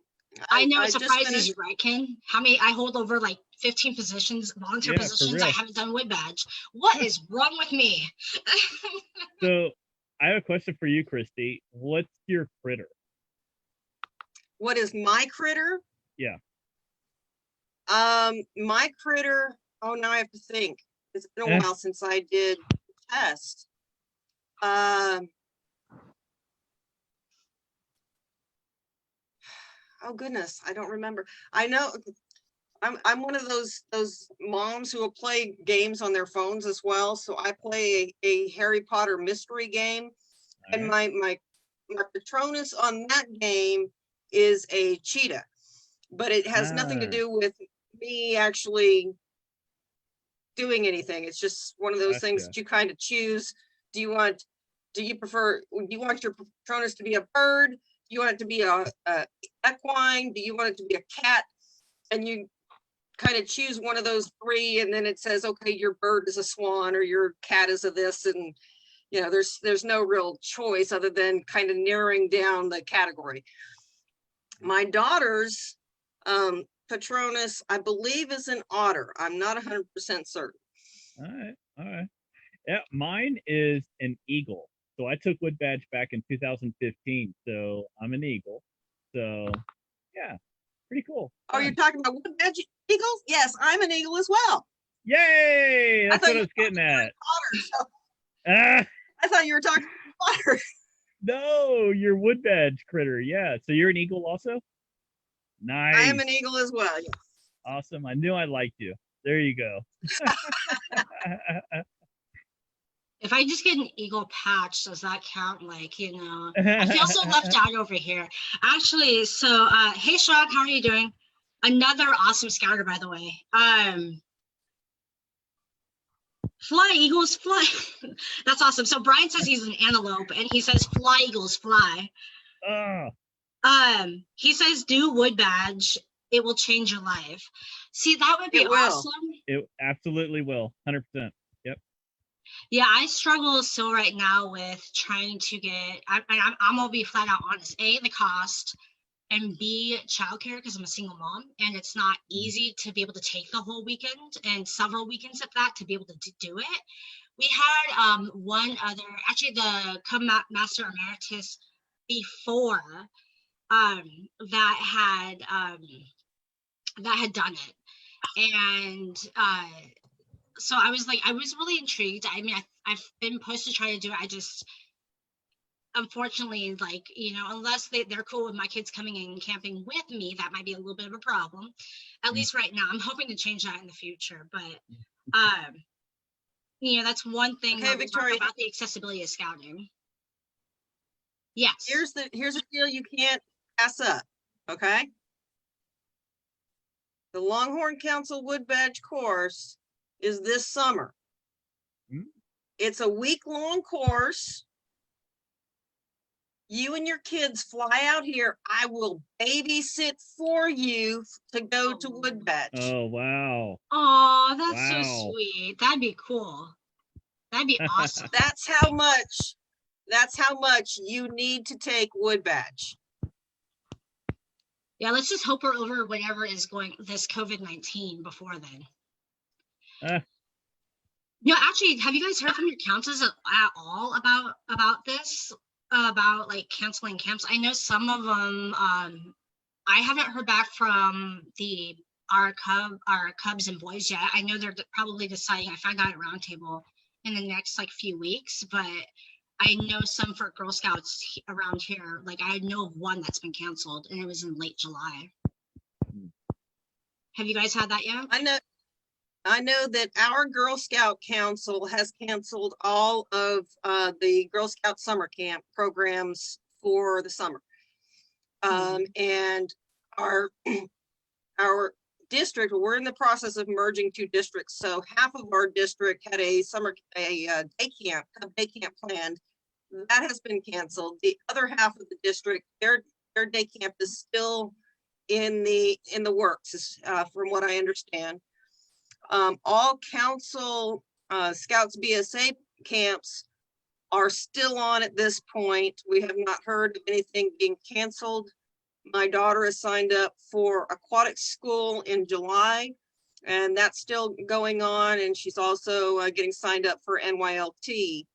I know it just surprises finished- you, right, Ken? How many? I hold over like 15 positions, volunteer Yeah, for positions. I real. haven't done wood badge. What is wrong with me? So I have a question for you, Christy. What's your critter? What is my critter? Yeah. My critter, oh, now I have to think. It's been a Eh. while since I did the test. Oh goodness, I don't remember. I know I'm one of those moms who will play games on their phones as well. So I play a Harry Potter mystery game, and Alright. my Patronus on that game is a cheetah, but it has nothing to Ah. do with me actually doing anything. It's just one of those things Gotcha. that you kind of choose. Do you want your Patronus to be a bird? Do you want it to be a equine? Do you want it to be a cat? And you kind of choose one of those 3, and then it says, okay, your bird is a swan or your cat is a this, and you know, there's no real choice other than kind of narrowing down the category. My daughter's Patronus, I believe, is an otter. I'm not 100% certain. All right, all right. Yeah, mine is an eagle. So I took wood badge back in 2015. So I'm an eagle. So yeah, pretty cool. Oh, you're Fun. talking about wood badge eagles? Yes, I'm an eagle as well. Yay! That's thought what I you was getting at. Otter, so Ah, I thought you were talking about otter. no, you're wood badge critter. Yeah. So you're an eagle also? Nice. I am an eagle as well. Yes. Awesome. I knew I liked you. There you go. If I just get an eagle patch, does that count? Like, you know, I feel so left out over here. Actually, so hey Sean, how are you doing? Another awesome scouter, by the way. Fly, eagles, fly. That's awesome. So Brian says he's an antelope, and he says fly, eagles, fly. Oh, He says do Wood Badge. It will change your life. See, that would be It will. awesome. It absolutely will. 100%. Yep. Yeah, I struggle still right now with trying to get. I'm gonna be flat out honest. A, the cost, and B, childcare, because I'm a single mom, and it's not easy to be able to take the whole weekend and several weekends at that to be able to do it. We had one other, actually the Cub Master Emeritus before that had done it, and so I was really intrigued. I mean, I've been supposed to try to do it. I just, unfortunately, like, unless they're cool with my kids coming in and camping with me, that might be a little bit of a problem. At least right now. I'm hoping to change that in the future. But that's one thing Okay, Victoria, about the accessibility of scouting. Yes. Here's the deal you can't pass up, okay? The Longhorn Council Wood Badge course is this summer. It's a week-long course. You and your kids fly out here. I will babysit for you to go to Wood Badge. Oh, wow. Oh, that's Wow. so sweet. That'd be cool. That'd be awesome. That's how much you need to take Wood Badge. Yeah, let's just hope we're over whatever is going this COVID-19 before then. Actually, have you guys heard from your counselors at all about this? About like canceling camps? I know some of them. I haven't heard back from our Cubs and boys yet. I know they're probably deciding. I found out at roundtable in the next like few weeks, but I know some for Girl Scouts around here. Like I know of one that's been canceled, and it was in late July. Have you guys had that yet? I know that our Girl Scout Council has canceled all of the Girl Scout summer camp programs for the summer. And our district, we're in the process of merging two districts. So half of our district had a day camp planned. That has been canceled. The other half of the district, their day camp is still in the works, from what I understand. All council Scouts BSA camps are still on at this point. We have not heard of anything being canceled. My daughter is signed up for aquatic school in July, and that's still going on. And she's also getting signed up for NYLT,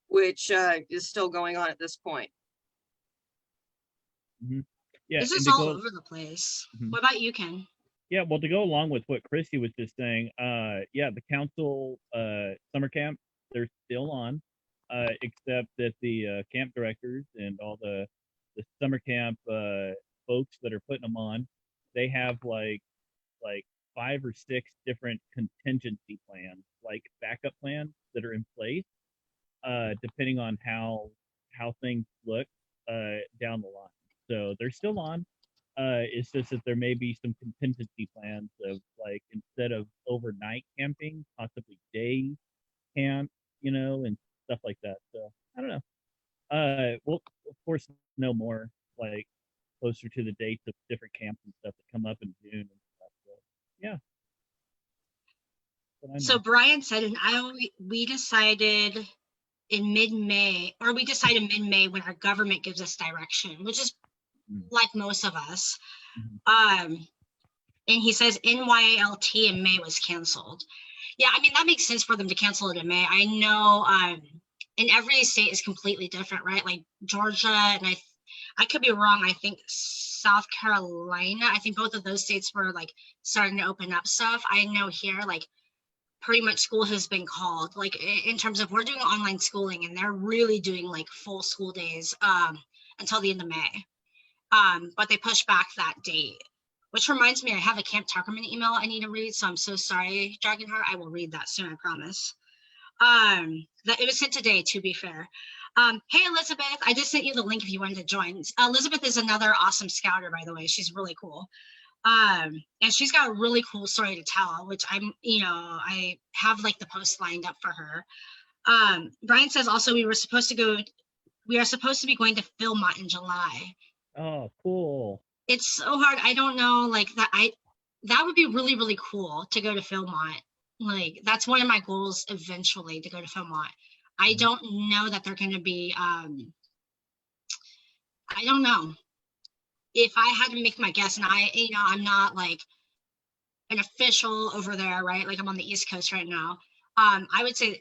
which is still going on at this point. Yeah, this is all over the place. What about you, Ken? Yeah, well, to go along with what Christy was just saying, yeah, the council summer camp, they're still on, except that the camp directors and all the summer camp folks that are putting them on, they have like 5 or 6 different contingency plans, like backup plans that are in place, depending on how things look down the line. So they're still on. It's just that there may be some contingency plans of like, instead of overnight camping, possibly day camp, and stuff like that. So I don't know. We'll of course know more like closer to the dates of different camps and stuff that come up in June and stuff. So yeah. So Brian said, and we decided mid-May when our government gives us direction, which is like most of us. And he says NYLT in May was canceled. Yeah, I mean, that makes sense for them to cancel it in May. I know and every state is completely different, right? Like Georgia, and I could be wrong, I think South Carolina, I think both of those states were like starting to open up stuff. I know here, like pretty much school has been called, like in terms of we're doing online schooling, and they're really doing like full school days until the end of May. But they pushed back that date, which reminds me, I have a Camp Tuckerman email I need to read. So I'm so sorry, Dragonheart. I will read that soon, I promise. That it was sent today, to be fair. Hey, Elizabeth, I just sent you the link if you wanted to join. Elizabeth is another awesome scouter, by the way. She's really cool. And she's got a really cool story to tell, which I have like the post lined up for her. Brian says also we are supposed to be going to Philmont in July. Oh, cool. It's so hard. I don't know, like that would be really, really cool to go to Philmont. Like that's one of my goals eventually, to go to Philmont. I Mhm. don't know that they're going to be I don't know. If I had to make my guess, and I'm not like an official over there, right? Like I'm on the East Coast right now. I would say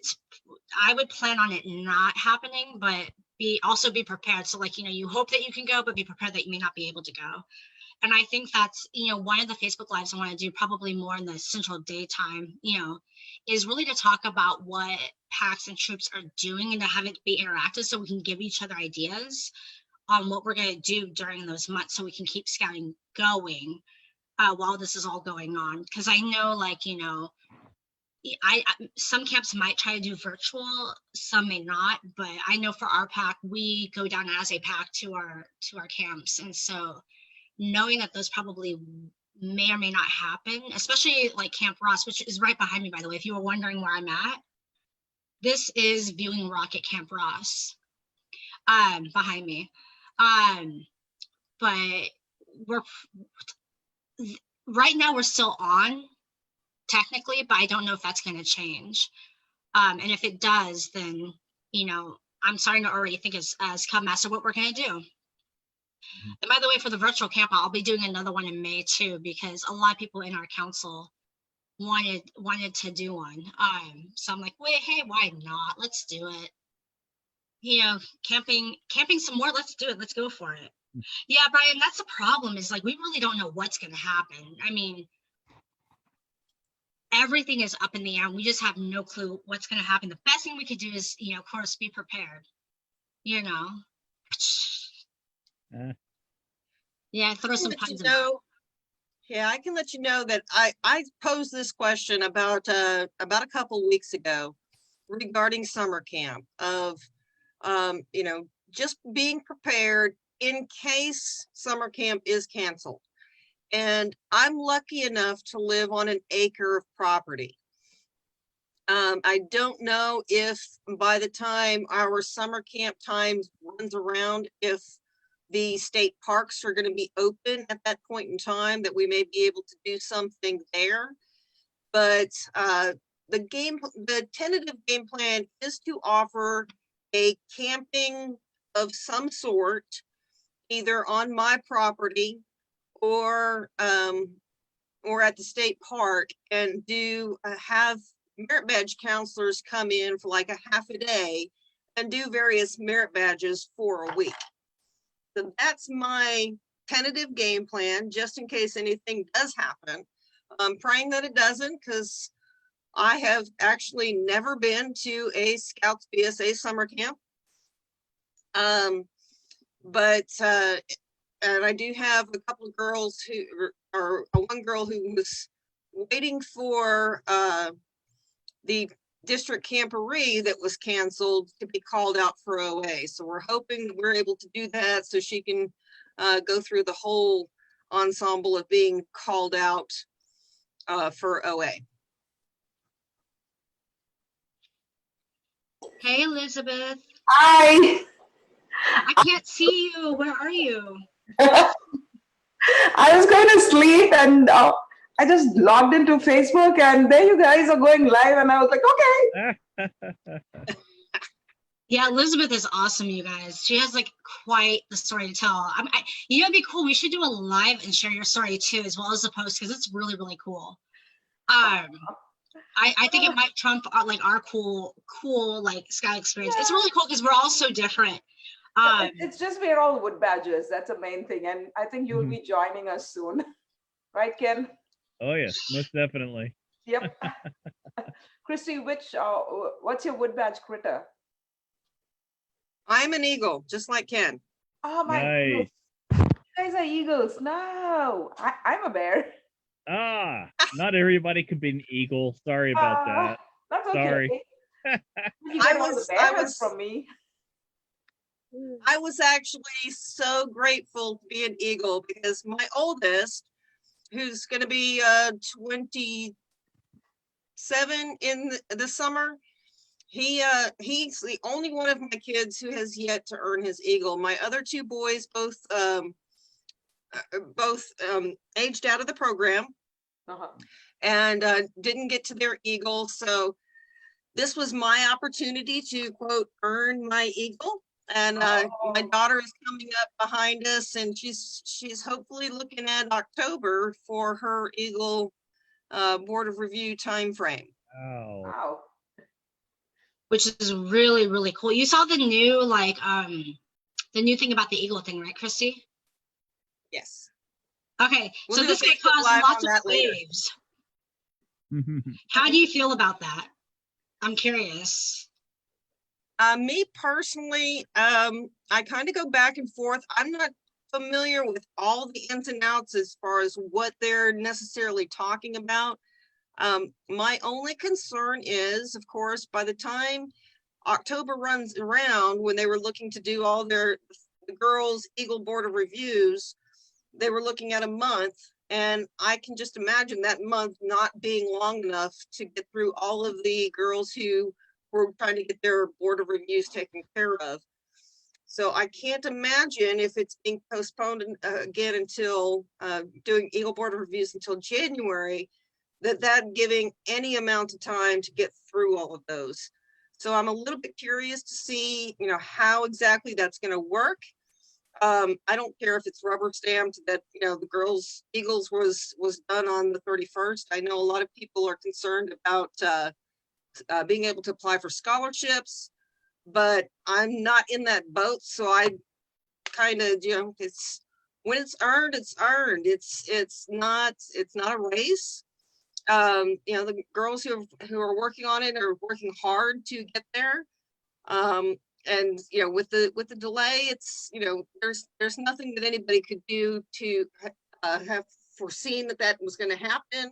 I would plan on it not happening, but be prepared. So like, you hope that you can go, but be prepared that you may not be able to go. And I think that's, one of the Facebook lives I want to do, probably more in the central daytime, is really to talk about what packs and troops are doing and to have it be interactive so we can give each other ideas on what we're going to do during those months so we can keep scouting going while this is all going on. Because I know, like, some camps might try to do virtual, some may not, but I know for our pack, we go down as a pack to our camps. And so knowing that those probably may or may not happen, especially like Camp Ross, which is right behind me, by the way, if you were wondering where I'm at, this is Viewing Rock at Camp Ross behind me. But we're right now we're still on technically, but I don't know if that's going to change. And if it does, then, I'm starting to already think as Cub Master what we're going to do. And by the way, for the virtual camp, I'll be doing another one in May too, because a lot of people in our council wanted to do one. So I'm like, wait, hey, why not? Let's do it. Camping some more. Let's do it. Let's go for it. Yeah, Brian, that's the problem, is like we really don't know what's going to happen. I mean, everything is up in the air. We just have no clue what's going to happen. The best thing we could do is, of course, be prepared. Yeah, throw some puns in there. Yeah, I can let you know that I posed this question about a couple weeks ago regarding summer camp of, just being prepared in case summer camp is canceled. And I'm lucky enough to live on an acre of property. I don't know if by the time our summer camp times runs around, if the state parks are going to be open at that point in time, that we may be able to do something there. But the tentative game plan is to offer a camping of some sort, either on my property or at the state park, and have merit badge counselors come in for like a half a day and do various merit badges for a week. So that's my tentative game plan, just in case anything does happen. I'm praying that it doesn't, because I have actually never been to a Scouts BSA summer camp. And I do have a couple of girls one girl who was waiting for the district camporee that was canceled to be called out for OA. So we're hoping we're able to do that so she can go through the whole ensemble of being called out for OA. Hey, Elizabeth. Hi. I can't see you. Where are you? I was going to sleep and I just logged into Facebook and there you guys are going live and I was like, okay. Yeah, Elizabeth is awesome, you guys. She has like quite the story to tell. It'd be cool. We should do a live and share your story too, as well as the post, because it's really, really cool. I think it might trump our cool like Sky experience. It's really cool because we're all so different. It's just we're all wood badgers. That's the main thing. And I think you'll be joining us soon. Right, Ken? Oh, yes, most definitely. Yep. Christy, what's your wood badge critter? I'm an eagle, just like Ken. Oh, my Nice. goodness. You guys are eagles. No, I'm a bear. Not everybody could be an eagle. Sorry about that. That's okay. Sorry. You get all the bears from me. I was actually so grateful to be an eagle because my oldest, who's going to be 27 in the summer, he's the only one of my kids who has yet to earn his eagle. My other two boys both both aged out of the program Uh-huh. and didn't get to their Eagle. So this was my opportunity to quote, earn my Eagle. And my Oh. daughter is coming up behind us, and she's hopefully looking at October for her Eagle Board of Review timeframe. Wow. Wow. which is really, really cool. You saw the new, like, the new thing about the Eagle thing, right, Christy? Yes. Okay, We'll so do a this guy Facebook caused Live lots on of that later. waves. How do you feel about that? I'm curious. Me personally, I kind of go back and forth. I'm not familiar with all the ins and outs as far as what they're necessarily talking about. My only concern is, of course, by the time October runs around, when they were looking to do all the girls' Eagle Board of Reviews, they were looking at a month. And I can just imagine that month not being long enough to get through all of the girls who were trying to get their Board of Reviews taken care of. So I can't imagine if it's being postponed again until doing Eagle Board of Reviews until January, that giving any amount of time to get through all of those. So I'm a little bit curious to see, how exactly that's going to work. I don't care if it's rubber stamped that, the girls Eagles was done on the 31st. I know a lot of people are concerned about being able to apply for scholarships, but I'm not in that boat. So I kind of, it's when it's earned, it's earned. It's not a race. The girls who are working on it are working hard to get there. And with the delay, it's there's nothing that anybody could do to have foreseen that was going to happen.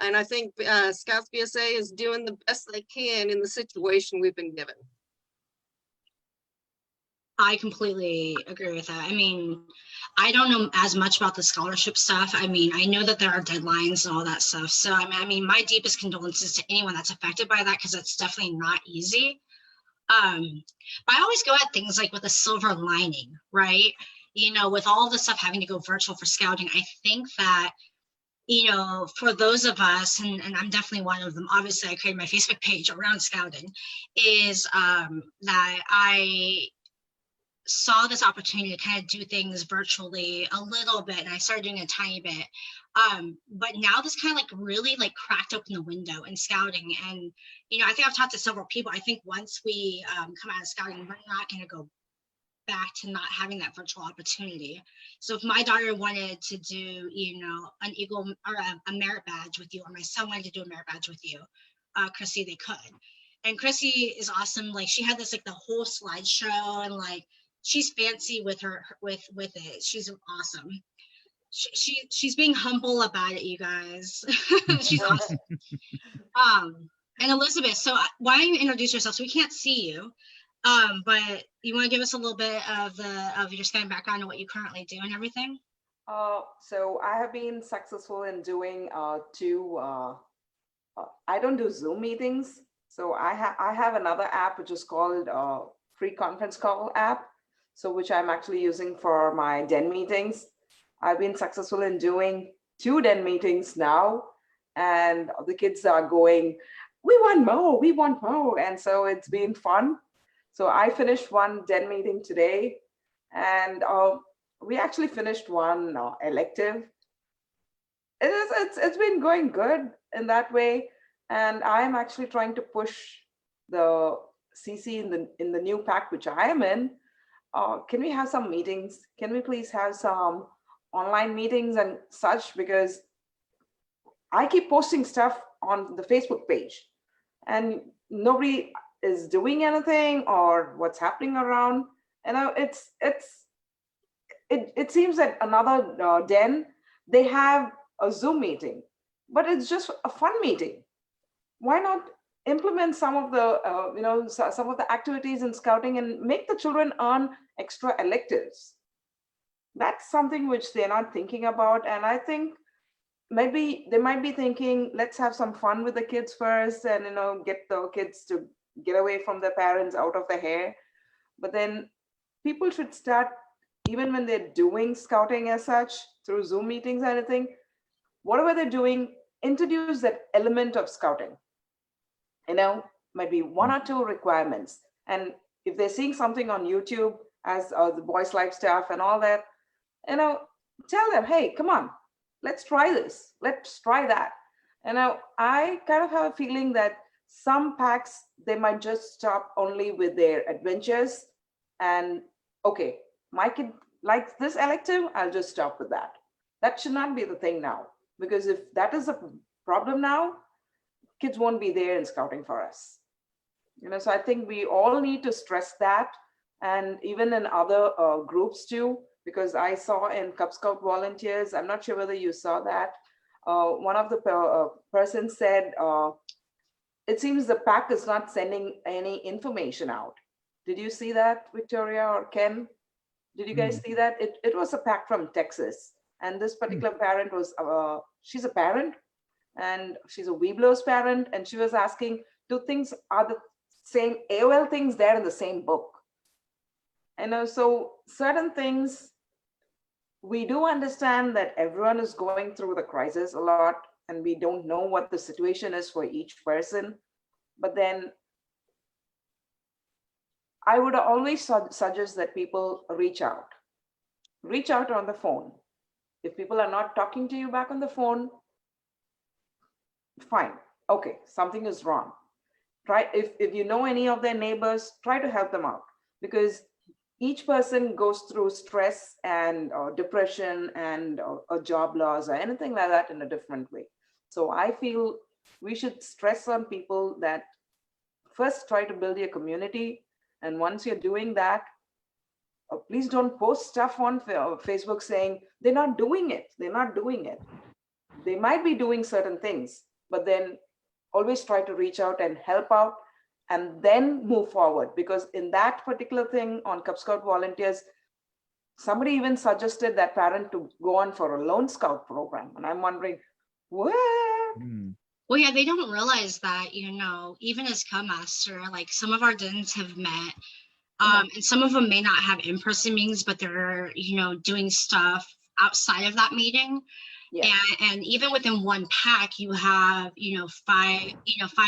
And I think Scouts BSA is doing the best they can in the situation we've been given. I completely agree with that. I mean, I don't know as much about the scholarship stuff. I mean, I know that there are deadlines and all that stuff. So, I mean, my deepest condolences to anyone that's affected by that, because it's definitely not easy. But I always go at things like with a silver lining, right? With all the stuff having to go virtual for scouting, I think that, for those of us, and I'm definitely one of them, obviously I created my Facebook page around scouting, is that I saw this opportunity to kind of do things virtually a little bit, and I started doing a tiny bit. But now this kind of like really like cracked open the window in scouting. And, I think I've talked to several people. I think once we come out of scouting, we're not going to go back to not having that virtual opportunity. So if my daughter wanted to do, an Eagle or a merit badge with you, or my son wanted to do a merit badge with you, Chrissy, they could. And Chrissy is awesome. Like, she had this, like, the whole slideshow, and like, she's fancy with her with it. She's awesome. She's being humble about it, you guys. She's awesome. And Elizabeth, so why don't you introduce yourself? So we can't see you, but you want to give us a little bit of your scouting background and what you currently do and everything? So I have been successful in doing two. I don't do Zoom meetings, so I have another app which is called Free Conference Call app. So which I'm actually using for my Den meetings. I've been successful in doing 2 Den meetings now, and the kids are going, we want more. And so it's been fun. So I finished one Den meeting today, and we actually finished one elective. It's been going good in that way. And I'm actually trying to push the CC in the new pack, which I am in. Can we have some meetings? Can we please have some online meetings and such? Because I keep posting stuff on the Facebook page and nobody is doing anything or what's happening around. And it seems that another Den, they have a Zoom meeting, but it's just a fun meeting. Why not implement some of the some of the activities in scouting and make the children earn extra electives? That's something which they're not thinking about. And I think maybe they might be thinking, let's have some fun with the kids first, and get the kids to get away from their parents, out of the hair. But then people should start even when they're doing scouting as such through Zoom meetings or anything, whatever they're doing, introduce that element of scouting. Might be one or two requirements. And if they're seeing something on YouTube as the Boys Life staff and all that, tell them, hey, come on, let's try this. Let's try that. I kind of have a feeling that some packs, they might just stop only with their adventures. And okay, my kid likes this elective, I'll just stop with that. That should not be the thing now, because if that is a problem now, kids won't be there in scouting for us. So I think we all need to stress that, and even in other groups too, because I saw in Cub Scout volunteers, I'm not sure whether you saw that, one of the persons said, it seems the pack is not sending any information out. Did you see that, Victoria or Ken? Did you guys see that? It was a pack from Texas. And this particular parent was, she's a parent, and she's a Webelos parent. And she was asking, are the same AOL things there in the same book? So certain things, we do understand that everyone is going through the crisis a lot, and we don't know what the situation is for each person. But then I would always suggest that people reach out on the phone. If people are not talking to you back on the phone, fine. Okay, something is wrong. Try, if you know any of their neighbors, try to help them out, because each person goes through stress and depression and a job loss or anything like that in a different way. So I feel we should stress on people that first try to build your community. And once you're doing that, please don't post stuff on Facebook saying they're not doing it. They're not doing it. They might be doing certain things, but then always try to reach out and help out, and then move forward. Because in that particular thing on Cub Scout volunteers, somebody even suggested that parent to go on for a Lone Scout program. And I'm wondering, what? Well, yeah, they don't realize that, even as Cub Master, like some of our dens have met, and some of them may not have in-person meetings, but they're, doing stuff outside of that meeting. Yeah. And even within one pack, you have, 5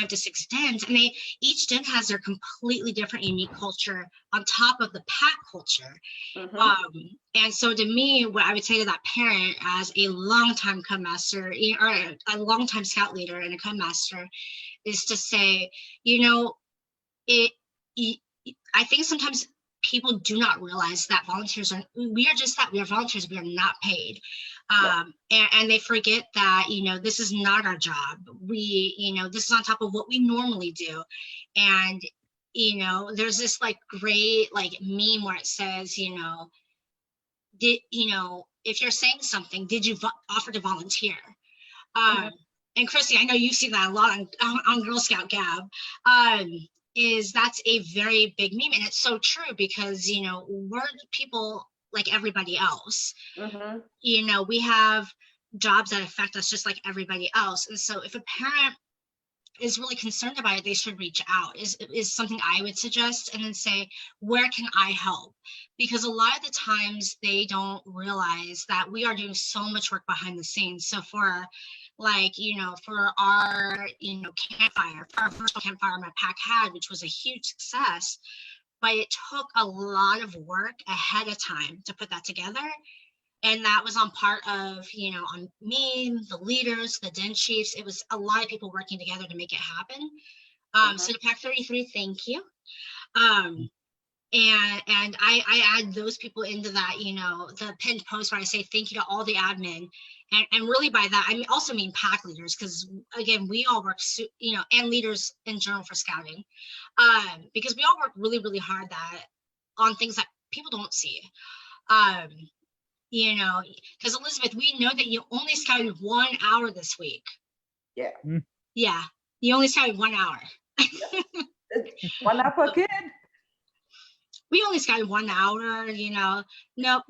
to 6 dens, and each den has their completely different, unique culture on top of the pack culture. And so to me, what I would say to that parent as a longtime Cub Master or a longtime scout leader and a Cub Master is to say, I think sometimes people do not realize that volunteers we are volunteers, we are not paid. And they forget that, this is not our job. This is on top of what we normally do. And, there's this great meme where it says, if you're saying something, did you offer to volunteer? And Christy, I know you see that a lot on Girl Scout Gab. That's a very big meme, and it's so true because we're people like everybody else. We have jobs that affect us just like everybody else, and so if a parent is really concerned about it, they should reach out is something I would suggest, and then say, where can I help? Because a lot of the times they don't realize that we are doing so much work behind the scenes. So for for our, campfire, for our virtual campfire my pack had, which was a huge success, but it took a lot of work ahead of time to put that together. And that was on part of, on me, the leaders, the den chiefs. It was a lot of people working together to make it happen. So to Pack 33, thank you. And I add those people into that, the pinned post where I say thank you to all the admin. And really by that, I also mean pack leaders, because again, we all work, and leaders in general for scouting, because we all work really, really hard on things that people don't see. Because Elizabeth, we know that you only scouted 1 hour this week. Yeah. Yeah, you only scouted 1 hour. 1 hour per kid. We only scouted 1 hour, nope.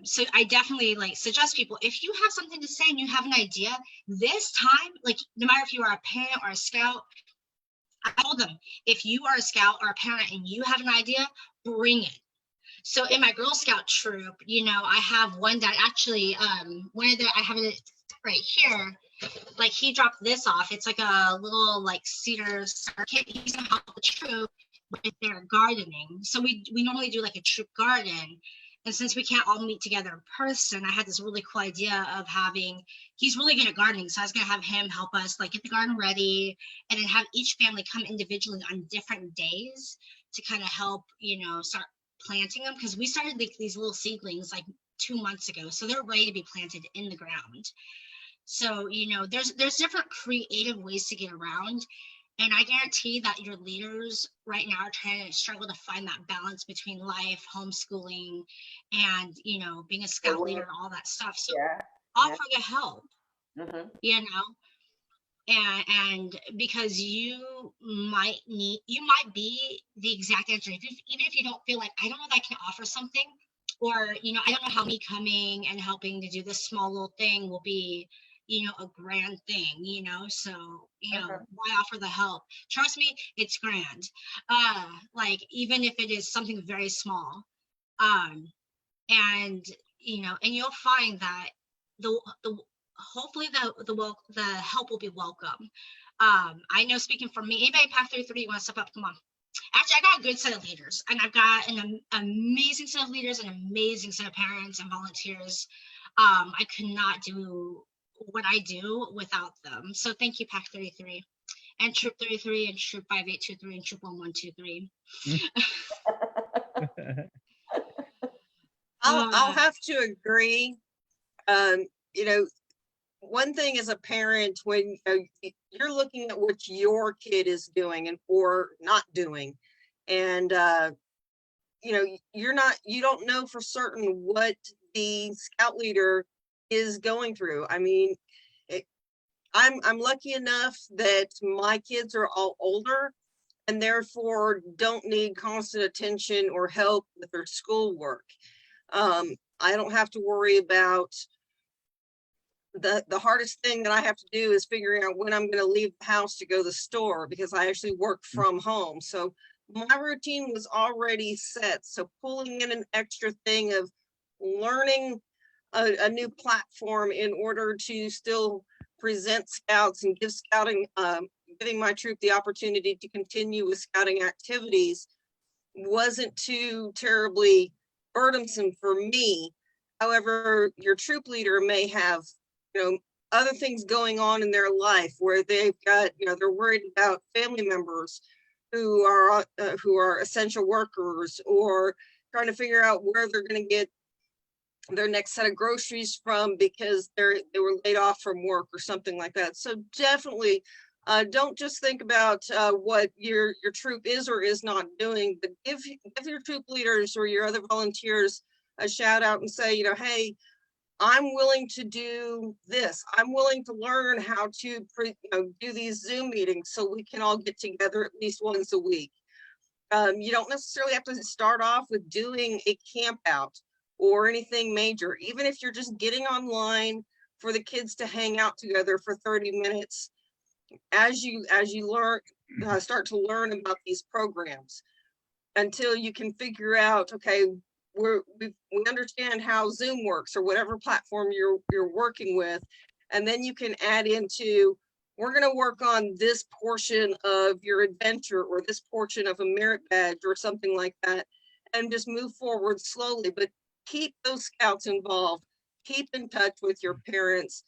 So I definitely suggest people, if you have something to say and you have an idea this time, no matter if you are a parent or a scout, I told them, if you are a scout or a parent and you have an idea, bring it. So in my Girl Scout troop, I have one that actually, I have it right here. Like he dropped this off. It's like a little like cedar kit. He's gonna help the troop with their gardening. So we normally do like a troop garden. And since we can't all meet together in person, I had this really cool idea of he's really good at gardening. So I was gonna have him help us like get the garden ready and then have each family come individually on different days to kind of help, start planting them. Because we started like these little seedlings like 2 months ago. So they're ready to be planted in the ground. So, there's different creative ways to get around. And I guarantee that your leaders right now are trying to struggle to find that balance between life, homeschooling, and, being a scout leader and all that stuff. So Yeah. offer the help, Mhm. and because you might be the exact answer. Even if you don't feel like, I don't know that I can offer something, or, I don't know how me coming and helping to do this small little thing will be, a grand thing, so, why offer the help? Trust me, it's grand. Like, even if it is something very small. And, and you'll find that the hopefully the help will be welcome. I know, speaking for me, anybody Path 33, you want to step up? Come on. Actually, I got a good set of leaders, and I've got an amazing set of leaders, an amazing set of parents and volunteers. I could not do what I do without them. So thank you, Pack 33, and Troop 33, and Troop 5823, and Troop 1123. I'll have to agree. One thing as a parent, when you're looking at what your kid is doing and or not doing, and you don't know for certain what the scout leader is going through. I mean, I'm lucky enough that my kids are all older and therefore don't need constant attention or help with their schoolwork. I don't have to worry about the hardest thing that I have to do is figuring out when I'm going to leave the house to go to the store, because I actually work from home. So my routine was already set. So pulling in an extra thing of learning a new platform in order to still present scouts and give scouting, giving my troop the opportunity to continue with scouting activities wasn't too terribly burdensome for me. However, your troop leader may have, other things going on in their life where they've got, they're worried about family members who are essential workers, or trying to figure out where they're going to get their next set of groceries from because they were laid off from work or something like that. So definitely don't just think about what your troop is or is not doing, but give your troop leaders or your other volunteers a shout out and say, hey, I'm willing to do this. I'm willing to learn how to do these Zoom meetings so we can all get together at least once a week. You don't necessarily have to start off with doing a camp out or anything major. Even if you're just getting online for the kids to hang out together for 30 minutes, as you learn, start to learn about these programs, until you can figure out, okay, we understand how Zoom works or whatever platform you're working with, and then you can add into, we're going to work on this portion of your adventure or this portion of a merit badge or something like that, and just move forward slowly. But keep those scouts involved. Keep in touch with your parents.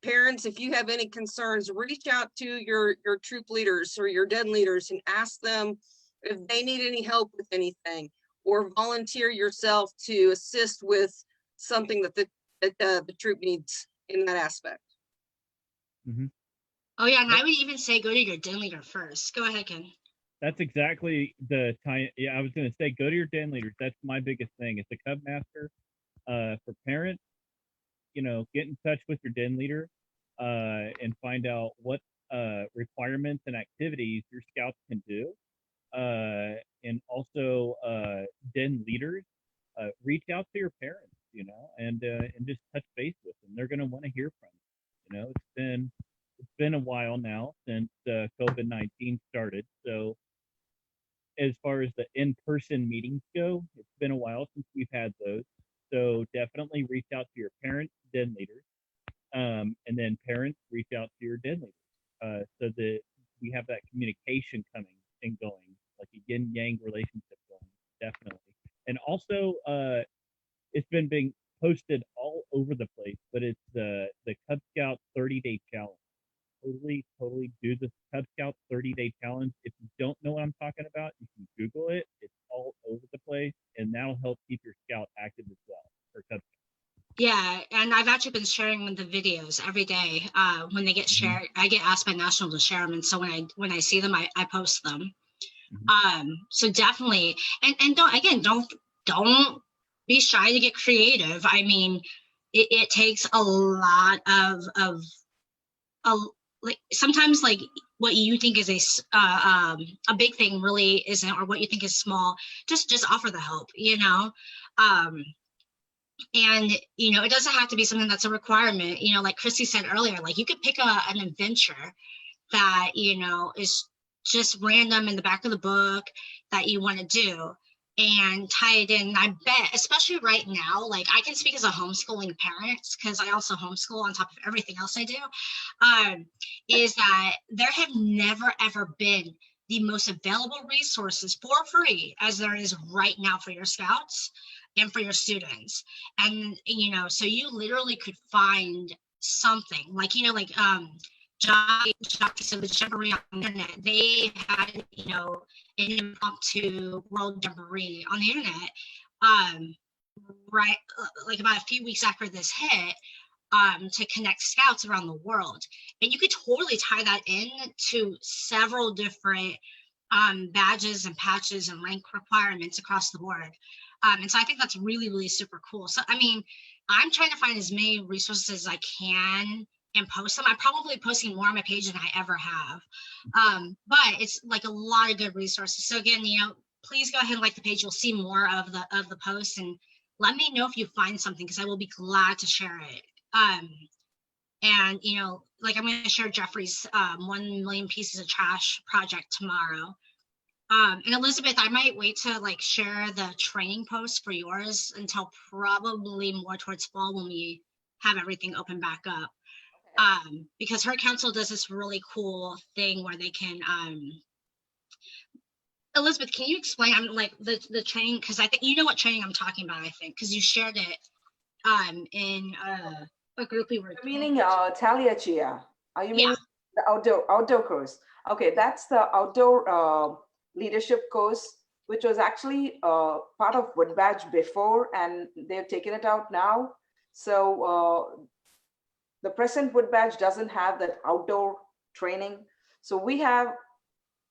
Parents, if you have any concerns, reach out to your troop leaders or your den leaders and ask them if they need any help with anything, or volunteer yourself to assist with something that the troop needs in that aspect. Oh yeah, and I would even say go to your den leader first. Go ahead, Ken. That's exactly the time. Yeah, I was going to say, go to your den leaders. That's my biggest thing. It's a Cub Master. For parents, get in touch with your den leader and find out what requirements and activities your scouts can do. And also den leaders, reach out to your parents, and just touch base with them. They're going to want to hear from you. It's been a while now since COVID-19 started, so as far as the in-person meetings go, it's been a while since we've had those. So definitely reach out to your parents, den leaders, and then parents reach out to your den leaders, so that we have that communication coming and going, like a yin yang relationship going, definitely. And also, it's been being posted all over the place, but it's the Cub Scout 30-day challenge. Totally do the Cub Scout 30-day challenge. If you don't know what I'm talking about, you can Google it. It's all over the place, and that'll help keep your scout active as well for Cub Scouts. Yeah, and I've actually been sharing the videos every day. When they get shared, I get asked by National to share them, and so when I see them, I post them. So definitely, and don't be shy to get creative. I mean, it takes a lot of like sometimes like what you think is a big thing really isn't, or what you think is small. Just offer the help, you know. And you know, it doesn't have to be something that's a requirement. You know, like Christy said earlier, like you could pick an adventure that, you know, is just random in the back of the book that you want to do and tie it in. I bet, especially right now, like I can speak as a homeschooling parent because I also homeschool on top of everything else I do, is that there have never ever been the most available resources for free as there is right now for your scouts and for your students. And, you know, so you literally could find something like, you know, like Jockey, so the Jamboree on the internet, they had, you know, an impromptu World Jamboree on the internet, right, like about a few weeks after this hit, to connect scouts around the world. And you could totally tie that in to several different badges and patches and rank requirements across the board. And so I think that's really, really super cool. So, I mean, I'm trying to find as many resources as I can and post them. I'm probably posting more on my page than I ever have. But it's like a lot of good resources. So again, you know, please go ahead and like the page. You'll see more of the posts, and let me know if you find something, because I will be glad to share it. And you know, like I'm going to share Jeffrey's 1 million pieces of trash project tomorrow. And Elizabeth, I might wait to like share the training post for yours until probably more towards fall when we have everything open back up. Because her council does this really cool thing where they can, Elizabeth, can you explain, like the training? Because I think you know what training I'm talking about, I think, because you shared it in a group we were Meaning Talia Chia. Are you meaning the outdoor course? Okay, that's the outdoor leadership course, which was actually part of Wood Badge before, and they've taken it out now. So the present Wood Badge doesn't have that outdoor training. So we have,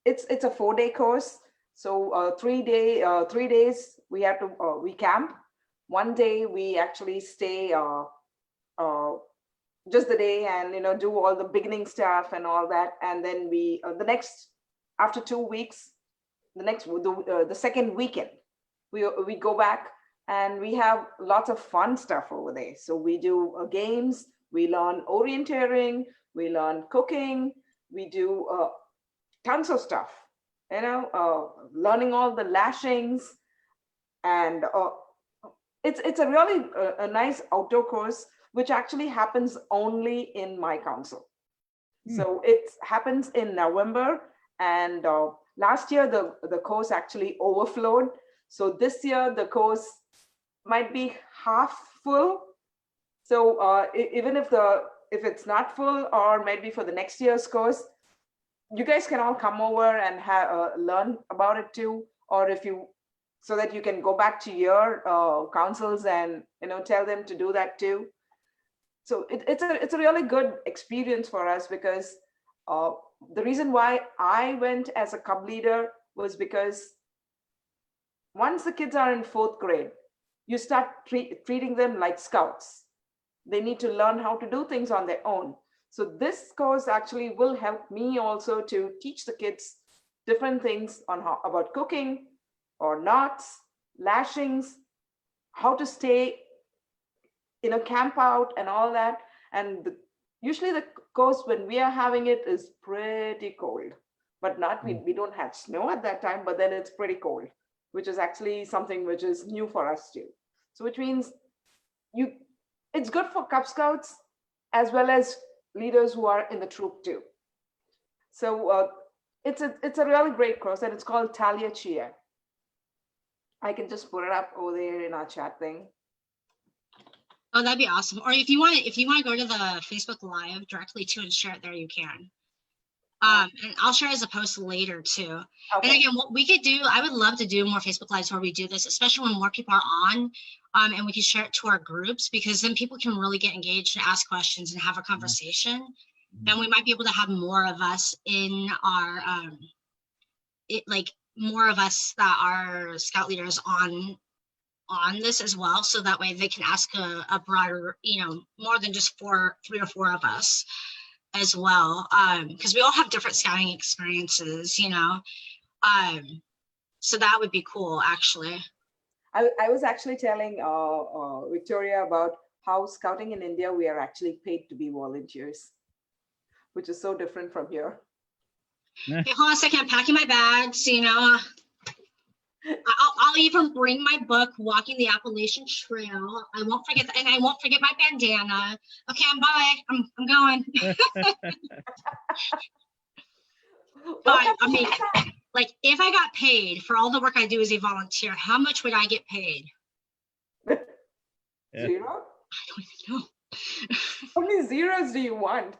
it's a 4-day course. So 3 days we have to, we camp. 1 day we actually stay just the day and, you know, do all the beginning stuff and all that. And then we, the next, after 2 weeks, the second weekend, we go back and we have lots of fun stuff over there. So we do games, we learn orienteering, we learn cooking, we do tons of stuff, you know, learning all the lashings. And it's a really a nice outdoor course, which actually happens only in my council. So it happens in November, and last year the course actually overflowed. So this year the course might be half full. So even if it's not full, or maybe for the next year's course, you guys can all come over and learn about it too, or if you, so that you can go back to your councils and, you know, tell them to do that too. So it's a really good experience for us, because the reason why I went as a cub leader was because once the kids are in 4th grade, you start treating them like scouts. They need to learn how to do things on their own. So this course actually will help me also to teach the kids different things on about cooking, or knots, lashings, how to stay, you know, camp out and all that. And usually the course when we are having it is pretty cold. but not we don't have snow at that time, but then it's pretty cold, which is actually something which is new for us too. So which means you it's good for Cub Scouts as well as leaders who are in the troop too. So it's a really great course, and it's called Talia Chia. I can just put it up over there in our chat thing. Oh, that'd be awesome. Or if you want to go to the Facebook Live directly too and share it there, you can. And I'll share as a post later too. Okay. And again, what we could do, I would love to do more Facebook Lives where we do this, especially when more people are on, and we can share it to our groups, because then people can really get engaged and ask questions and have a conversation. And we might be able to have more of us in our, more of us that are scout leaders on this as well, so that way they can ask a broader, more than just 3 or 4 of us as well, because we all have different scouting experiences, so that would be cool, actually. I was actually telling Victoria about how scouting in India, we are actually paid to be volunteers, which is so different from here. Okay, hold on a second, I'm packing my bags, I'll even bring my book, Walking the Appalachian Trail. I won't forget that, and I won't forget my bandana. Okay, I'm going. But I mean, like, if I got paid for all the work I do as a volunteer, how much would I get paid? Yeah. 0? I don't even know. How many zeros do you want?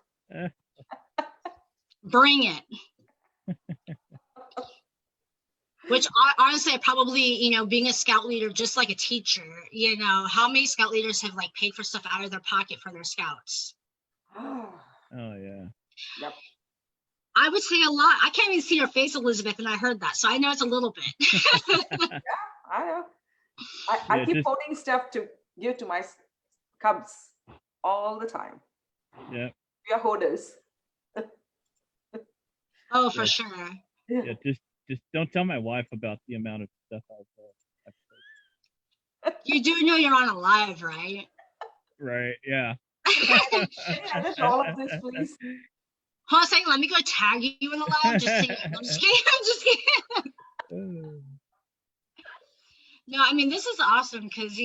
Bring it. Which honestly, I probably, being a scout leader, just like a teacher, how many scout leaders have like paid for stuff out of their pocket for their scouts? Oh yeah. Yep. I would say a lot. I can't even see your face, Elizabeth, and I heard that, so I know it's a little bit. Yeah, I know. I keep quoting stuff to give to my cubs all the time. Yeah. We are hoarders. Oh, for sure. Yeah, just don't tell my wife about the amount of stuff I've You do know you're on a live, right? Right, yeah. Edit all of this, please. Hold on a second, let me go tag you in the live. Just kidding. I'm just kidding. No, I mean, this is awesome because,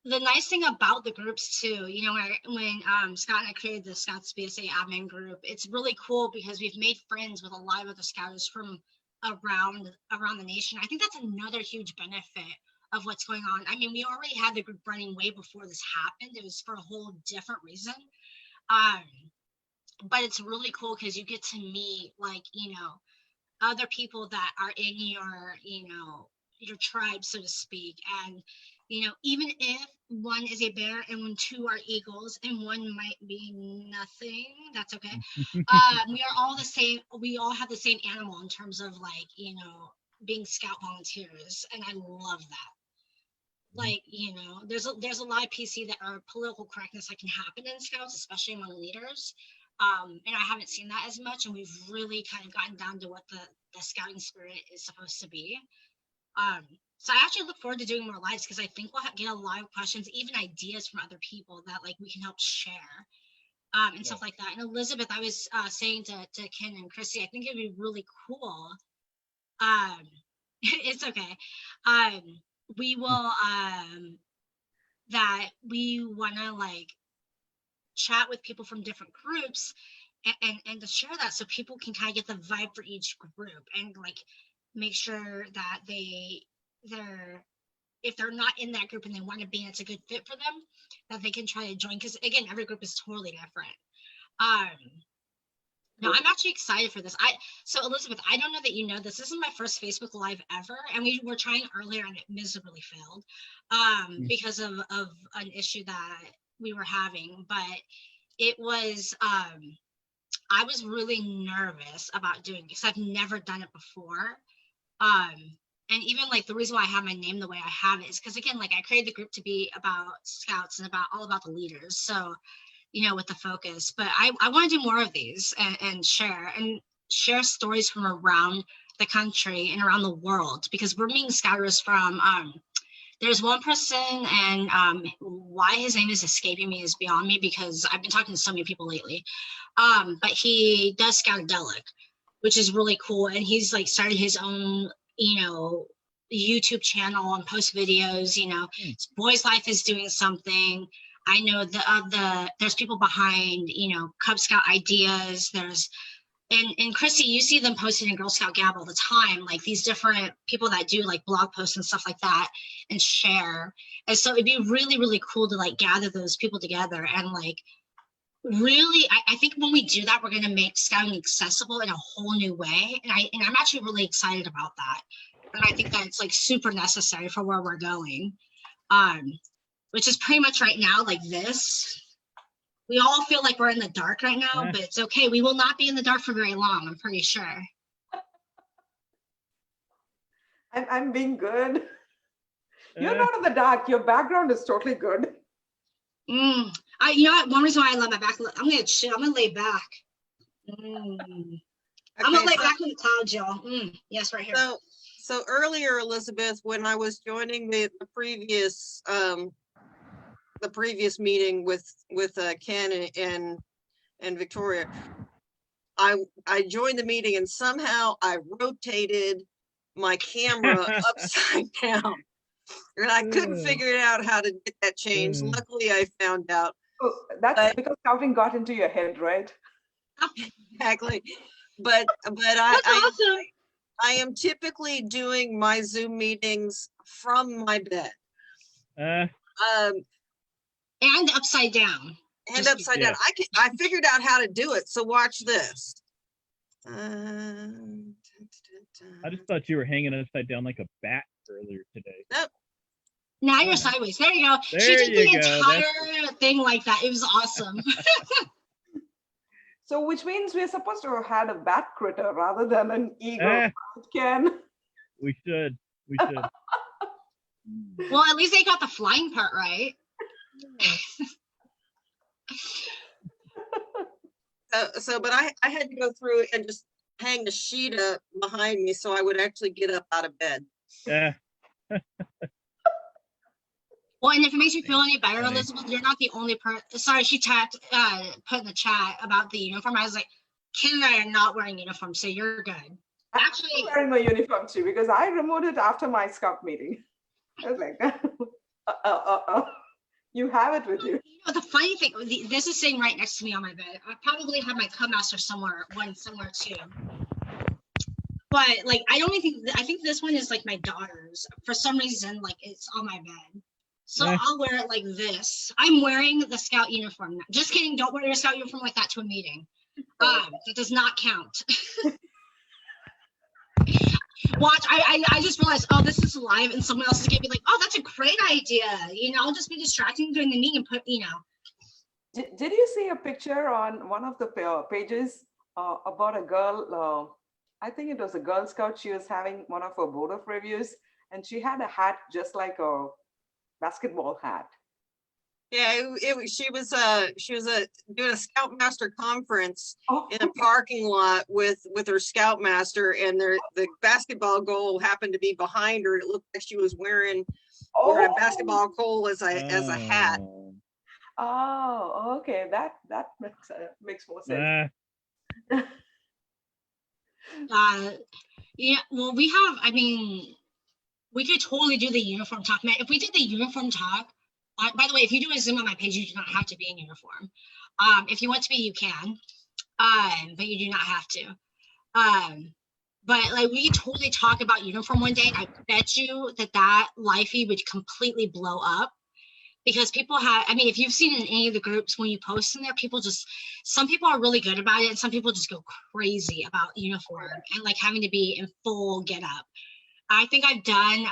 the nice thing about the groups too, when Scott and I created the Scouts BSA admin group, it's really cool because we've made friends with a lot of other scouters from around the nation. I think that's another huge benefit of what's going on. I mean, we already had the group running way before this happened. It was for a whole different reason. But it's really cool because you get to meet other people that are in your tribe, so to speak. And even if one is a bear and when 2 are eagles and one might be nothing, that's okay. We are all the same. We all have the same animal in terms of being scout volunteers. And I love that. There's a lot of PC that are political correctness that can happen in scouts, especially among leaders. And I haven't seen that as much. And we've really kind of gotten down to what the scouting spirit is supposed to be. So I actually look forward to doing more lives because I think we'll get a lot of questions, even ideas from other people that we can help share and stuff like that. And Elizabeth, I was saying to Ken and Chrissy, I think it'd be really cool. It's okay. We will that we want to chat with people from different groups and to share that so people can kind of get the vibe for each group and make sure that if they're not in that group and they want to be and it's a good fit for them, that they can try to join, because again, every group is totally different. No, I'm actually excited for this. So Elizabeth, I don't know that you know this. This is my first Facebook Live ever, and we were trying earlier and it miserably failed because of an issue that we were having. But it was I was really nervous about doing it because I've never done it before. And even the reason why I have my name the way I have it is because again, I created the group to be about scouts and all about the leaders. So, with the focus, but I want to do more of these and share stories from around the country and around the world, because we're meeting scouters from there's one person, and why his name is escaping me is beyond me because I've been talking to so many people lately. But he does Scoutadelic, which is really cool, and he's like started his own, YouTube channel and post videos. His boy's life is doing something. I know there's people behind, Cub Scout ideas. And Chrissy, you see them posted in Girl Scout Gab all the time, like these different people that do like blog posts and stuff like that and share. And so it'd be really, really cool to like gather those people together and like really, I think when we do that, we're going to make scouting accessible in a whole new way. And I'm actually really excited about that. And I think that it's like super necessary for where we're going, which is pretty much right now like this. We all feel like we're in the dark right now, but it's okay. We will not be in the dark for very long, I'm pretty sure. I'm being good. You're not in the dark. Your background is totally good. You know what? One reason why I love my back, I'm gonna chill. I'm gonna lay back. I'm gonna lay back in the clouds, y'all. Yes, right here. So earlier, Elizabeth, when I was joining the previous meeting with Ken and Victoria, I joined the meeting and somehow I rotated my camera upside down, and I couldn't figure out how to get that changed. Luckily, I found out. Oh, that's because scouting got into your head, right? Exactly. But That's awesome. I am typically doing my Zoom meetings from my bed. And upside down. And upside down. I figured out how to do it. So watch this. I just thought you were hanging upside down like a bat earlier today. Nope. Now you're sideways. There you go. She did the entire thing like that. It was awesome. So which means we're supposed to have had a bat critter rather than an eagle, Ken. We should. Well, at least they got the flying part right. But I had to go through and just hang the sheet up behind me so I would actually get up out of bed. Yeah. Well, and if it makes you feel any better, Elizabeth, you're not the only person. Sorry, she put in the chat about the uniform. I was like, Ken and I are not wearing uniforms, so you're good. Actually, I'm wearing my uniform too because I removed it after my scout meeting. I was like, you have it with you. The funny thing, this is sitting right next to me on my bed. I probably have my Cub Master somewhere too. But like, I think this one is like my daughter's. For some reason, like it's on my bed. So I'll wear it like this. I'm wearing the scout uniform now. Just kidding. Don't wear your scout uniform like that to a meeting. That does not count. Watch, I just realized, oh, this is live, and someone else is gonna be like, oh, that's a great idea. I'll just be distracting during the meeting and put, Did you see a picture on one of the pages about a girl? I think it was a Girl Scout. She was having one of her board of reviews, and she had a hat just like a basketball hat. Yeah, she was doing a Scoutmaster conference in a parking lot with her Scoutmaster, and the basketball goal happened to be behind her. It looked like she was wearing a basketball goal as a hat. Oh, okay, that makes more sense. Yeah, well, we could totally do the uniform talk, man. If we did the uniform talk, by the way, if you do a Zoom on my page, you do not have to be in uniform. If you want to be, you can, but you do not have to. But like, we could totally talk about uniform one day, and I bet you that live feed would completely blow up, because people if you've seen in any of the groups, when you post in there, some people are really good about it, and some people just go crazy about uniform and like having to be in full get up. I think I've done,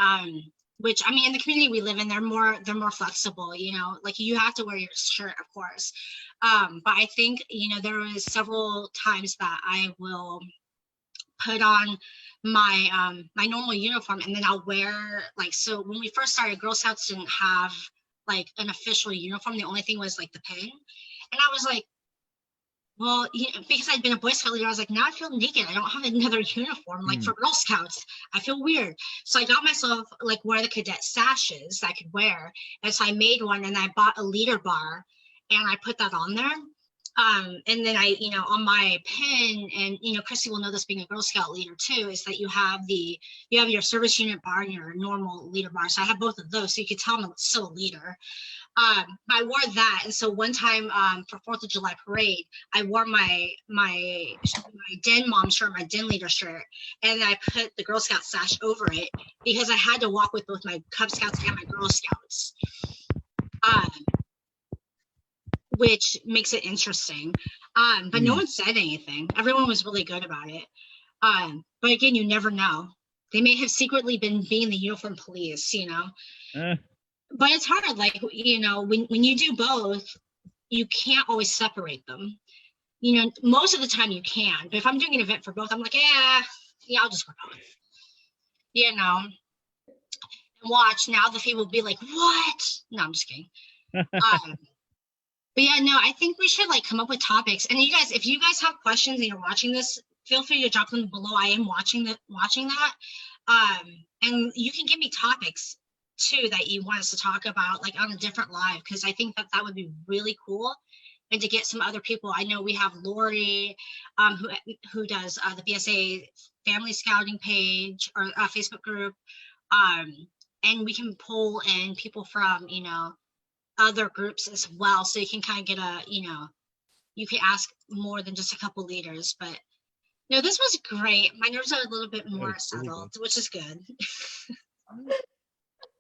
which in the community we live in, they're more flexible, like you have to wear your shirt, of course. But I think, there was several times that I will put on my my normal uniform, and then I'll wear so when we first started, Girl Scouts didn't have like an official uniform. The only thing was like the pin. And I was like, well, because I'd been a Boy Scout leader, I was like, now I feel naked. I don't have another uniform like for Girl Scouts. I feel weird. So I got myself like one of the cadet sashes that I could wear. And so I made one and I bought a leader bar and I put that on there. And then I, on my pin, and Christy will know this being a Girl Scout leader too, is that you have your service unit bar and your normal leader bar. So I have both of those, so you could tell I'm still a leader. I wore that, and so one time for 4th of July parade, I wore my den mom shirt, my den leader shirt, and I put the Girl Scout sash over it because I had to walk with both my Cub Scouts and my Girl Scouts, which makes it interesting. But no one said anything. Everyone was really good about it. But again, you never know. They may have secretly been being the uniform police, But it's hard, like, when you do both, you can't always separate them. Most of the time you can, but if I'm doing an event for both, I'm like, yeah, I'll just work on it. And watch, now the people will be like, what? No, I'm just kidding. But yeah, no, I think we should like come up with topics. And you guys, if you guys have questions and you're watching this, feel free to drop them below. I am watching that. And you can give me topics too that you want us to talk about, like on a different live, because I think that would be really cool. And to get some other people, I know we have Lori, who does the BSA Family Scouting page or Facebook group, and we can pull in people from other groups as well, so you can kind of get you can ask more than just a couple leaders. But no, this was great. My nerves are a little bit more settled, which is good.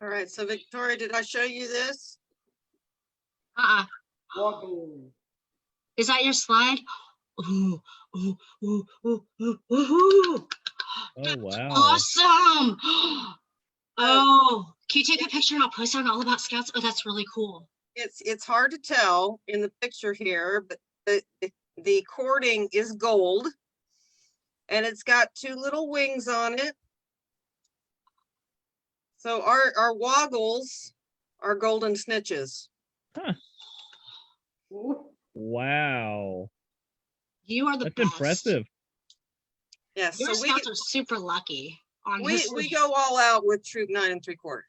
All right, so Victoria, did I show you this? Is that your slide? Ooh, ooh, ooh, ooh, ooh, ooh. Oh, wow. Awesome. Oh, can you take a picture and I'll post it on All About Scouts? Oh, that's really cool. It's hard to tell in the picture here, but the cording is gold and it's got 2 little wings on it. So our woggles are golden snitches. Huh. Wow. You are the That's best. Impressive. Yes, Your so Scouts are super lucky. we go all out with Troop 9 3/4.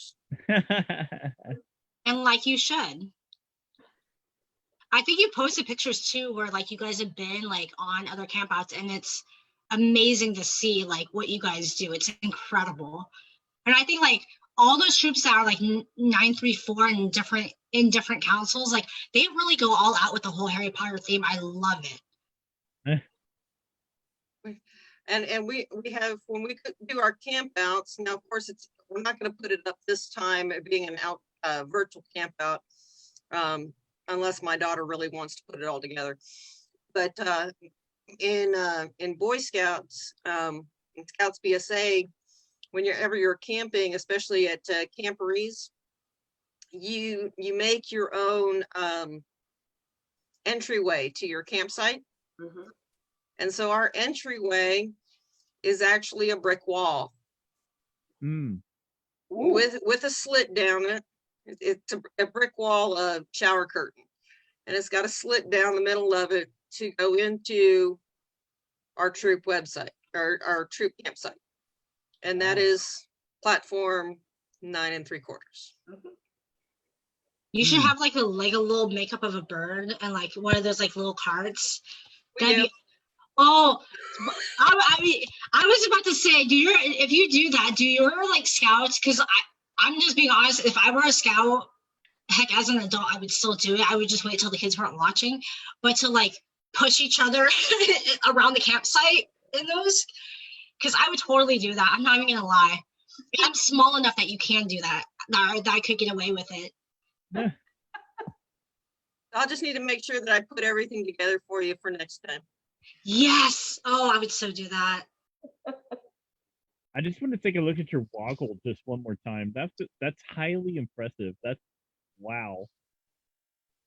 And like you should. I think you posted pictures too where like you guys have been like on other campouts, and it's amazing to see like what you guys do. It's incredible. And I think like all those troops that are like 934 and in different councils, like they really go all out with the whole Harry Potter theme. I love it. And we have, when we do our campouts, now of course we're not going to put it up this time, it being an virtual campout, unless my daughter really wants to put it all together. But in Boy Scouts, in Scouts BSA, whenever you're camping, especially at camporees, you make your own entryway to your campsite. And so our entryway is actually a brick wall with a slit down it. It's a brick wall of shower curtain, and it's got a slit down the middle of it to go into our troop website, our troop campsite. And that is platform 9 3/4. You should have like a little makeup of a bird and like one of those like little cards. Oh, I mean, I was about to say, if you do that, do your like scouts? Because I'm just being honest. If I were a scout, heck, as an adult, I would still do it. I would just wait till the kids weren't watching. But to like push each other around the campsite in those, because I would totally do that. I'm not even gonna lie. I'm small enough that you can do that. That I could get away with it. I'll just need to make sure that I put everything together for you for next time. Yes. Oh, I would so do that. I just want to take a look at your woggle just one more time. That's highly impressive. That's wow.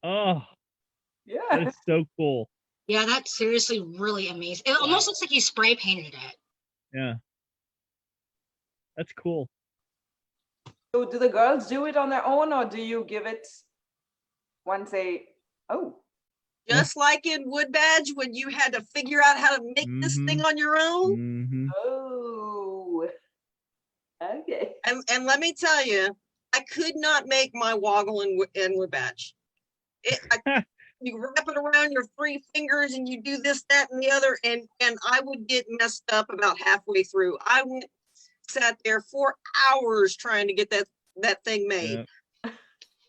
Oh, Yeah. That's so cool. Yeah, that's seriously really amazing. It almost looks like you spray painted it. Yeah. That's cool. So do the girls do it on their own, or do you give it once they, oh. Just like in Wood Badge, when you had to figure out how to make this thing on your own. Mm-hmm. Oh, okay. And let me tell you, I could not make my woggle in Wood Badge. You wrap it around your 3 fingers and you do this, that, and the other, and I would get messed up about halfway through. Sat there for hours trying to get that thing made. Yeah.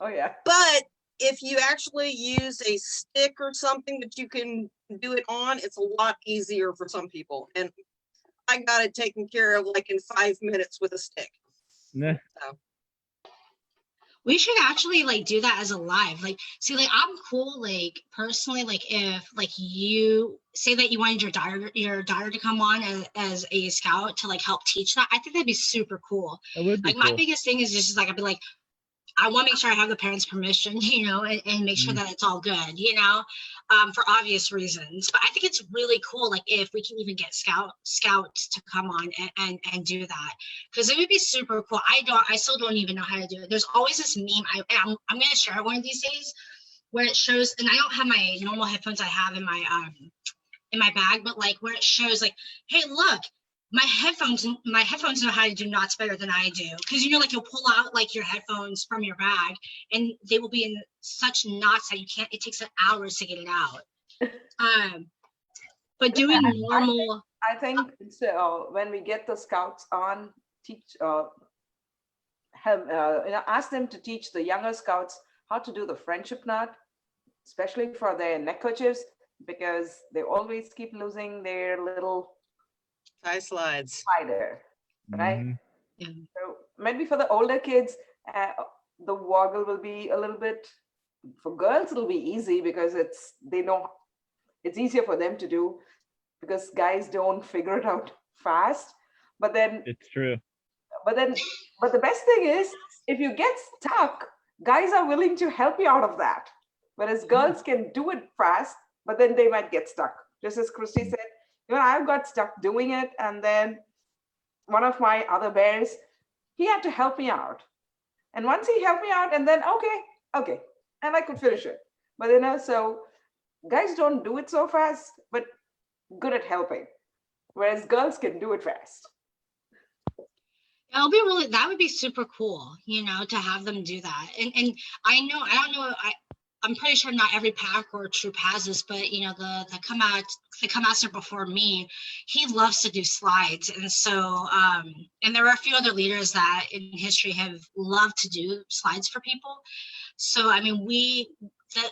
Oh yeah. But if you actually use a stick or something that you can do it on, it's a lot easier for some people. And I got it taken care of like in 5 minutes with a stick. Nah. So, We should actually like do that as a live. Like, see, like I'm cool. Like personally, like if like you say that you wanted your daughter to come on as a scout to like help teach that, I think that'd be super cool. That would be Like my cool. biggest thing is just like I'd be like, I want to make sure I have the parents' permission, you know, and make sure that it's all good, you know, for obvious reasons. But I think it's really cool, like if we can even get scouts to come on and do that, because it would be super cool. I still don't even know how to do it. There's always this meme. I'm gonna share it one of these days where it shows, and I don't have my normal headphones I have in my bag, but like where it shows like, hey, look. My headphones know how to do knots better than I do. Because you know, like you'll pull out like your headphones from your bag and they will be in such knots that it takes hours to get it out. But doing normal. I think so. When we get the scouts on, ask them to teach the younger scouts how to do the friendship knot, especially for their neckerchiefs, because they always keep losing their little tie slides. slider, right? Mhm. Yeah. So maybe for the older kids, the woggle will be a little bit. For girls, it'll be easy because they know it's easier for them to do because guys don't figure it out fast. But then It's true. but the best thing is if you get stuck, guys are willing to help you out of that. Whereas girls can do it fast, but then they might get stuck. Just as Christy said, you know, I got stuck doing it, and then one of my other bears, he had to help me out. And once he helped me out, and then okay, and I could finish it. But you know, so guys don't do it so fast, but good at helping. Whereas girls can do it fast. That would be super cool, you know, to have them do that. And I don't know, I'm pretty sure not every pack or troop has this, but you know, the come master before me, he loves to do slides. And so, and there are a few other leaders that in history have loved to do slides for people. So, I mean,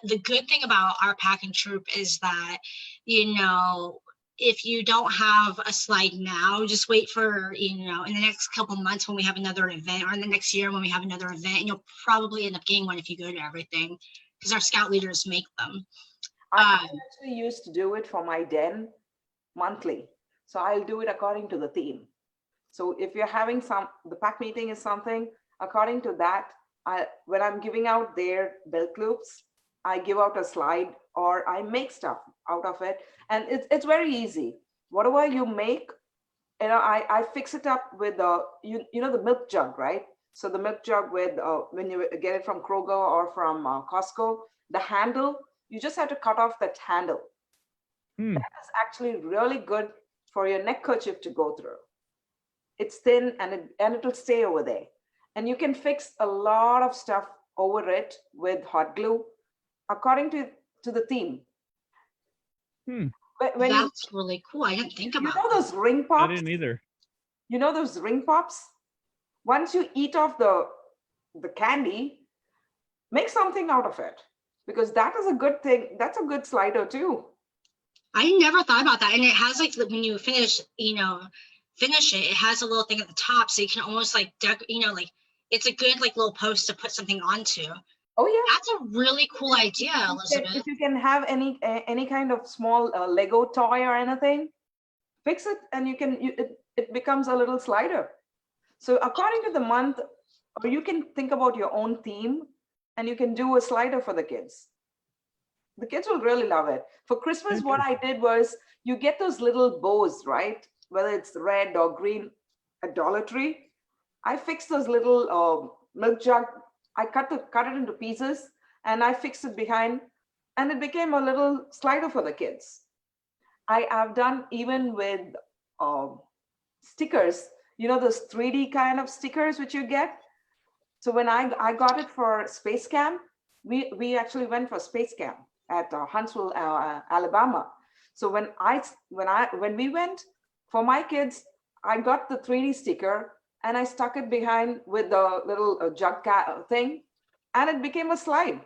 the good thing about our pack and troop is that, you know, if you don't have a slide now, just wait for, you know, in the next couple months when we have another event, or in the next year when we have another event, and you'll probably end up getting one if you go to everything, because our scout leaders make them. I actually used to do it for my den monthly. So I'll do it according to the theme. So if you're having the pack meeting is something, according to that, when I'm giving out their belt loops, I give out a slide or I make stuff out of it. And it's very easy. Whatever you make, you know, I fix it up with you know, the milk jug, right? So the milk jug with, when you get it from Kroger or from Costco, the handle, you just have to cut off that handle. That is actually really good for your neckerchief to go through. It's thin and it'll stay over there. And you can fix a lot of stuff over it with hot glue according to the theme. That's really cool. I didn't think about You know those ring pops? I didn't either. You know those ring pops? Once you eat off the candy, make something out of it, because that is a good thing. That's a good slider too. I never thought about that. And it has like, when you finish it, it has a little thing at the top, so you can almost like, you know, like it's a good like little post to put something onto. Oh yeah, that's a really cool idea, Elizabeth. If you can have any kind of small Lego toy or anything, fix it, and it becomes a little slider. So according to the month, or you can think about your own theme, and you can do a slider for the kids. The kids will really love it. For Christmas, what I did was, you get those little bows, right? Whether it's red or green at Dollar Tree. I fixed those little milk jug. I cut it into pieces, and I fixed it behind and it became a little slider for the kids. I have done even with stickers, you know, those 3D kind of stickers which you get. So when I got it for Space Camp, we actually went for Space Camp at Huntsville, Alabama. So when we went for my kids, I got the 3D sticker and I stuck it behind with the little jug thing, and it became a slide.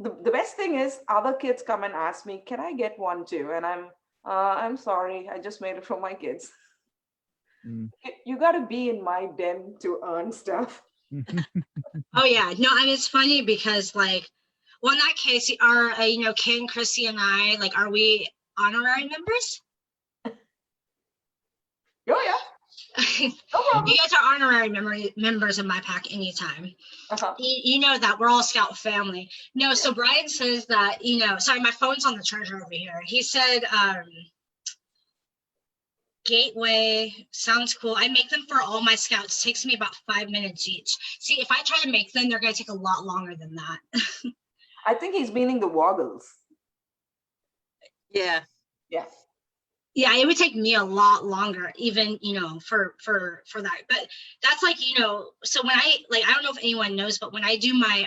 The best thing is other kids come and ask me, can I get one too? And I'm sorry, I just made it for my kids. Mm. You got to be in my den to earn stuff. Oh yeah, no, I mean it's funny because like, well, in that case, are you know, Ken, Chrissy, and I, like, are we honorary members? Oh yeah, no problem. You guys are honorary members of my pack anytime. Uh-huh. You know that we're all Scout family. No, so Brian says that, you know, sorry, my phone's on the charger over here. He said, Gateway sounds cool. I make them for all my Scouts. Takes me about 5 minutes each. See, if I try to make them, they're going to take a lot longer than that. I think he's meaning the woggles. Yeah. Yeah. Yeah, it would take me a lot longer, even, you know, for that. But that's like, you know, so when I don't know if anyone knows, but when I do my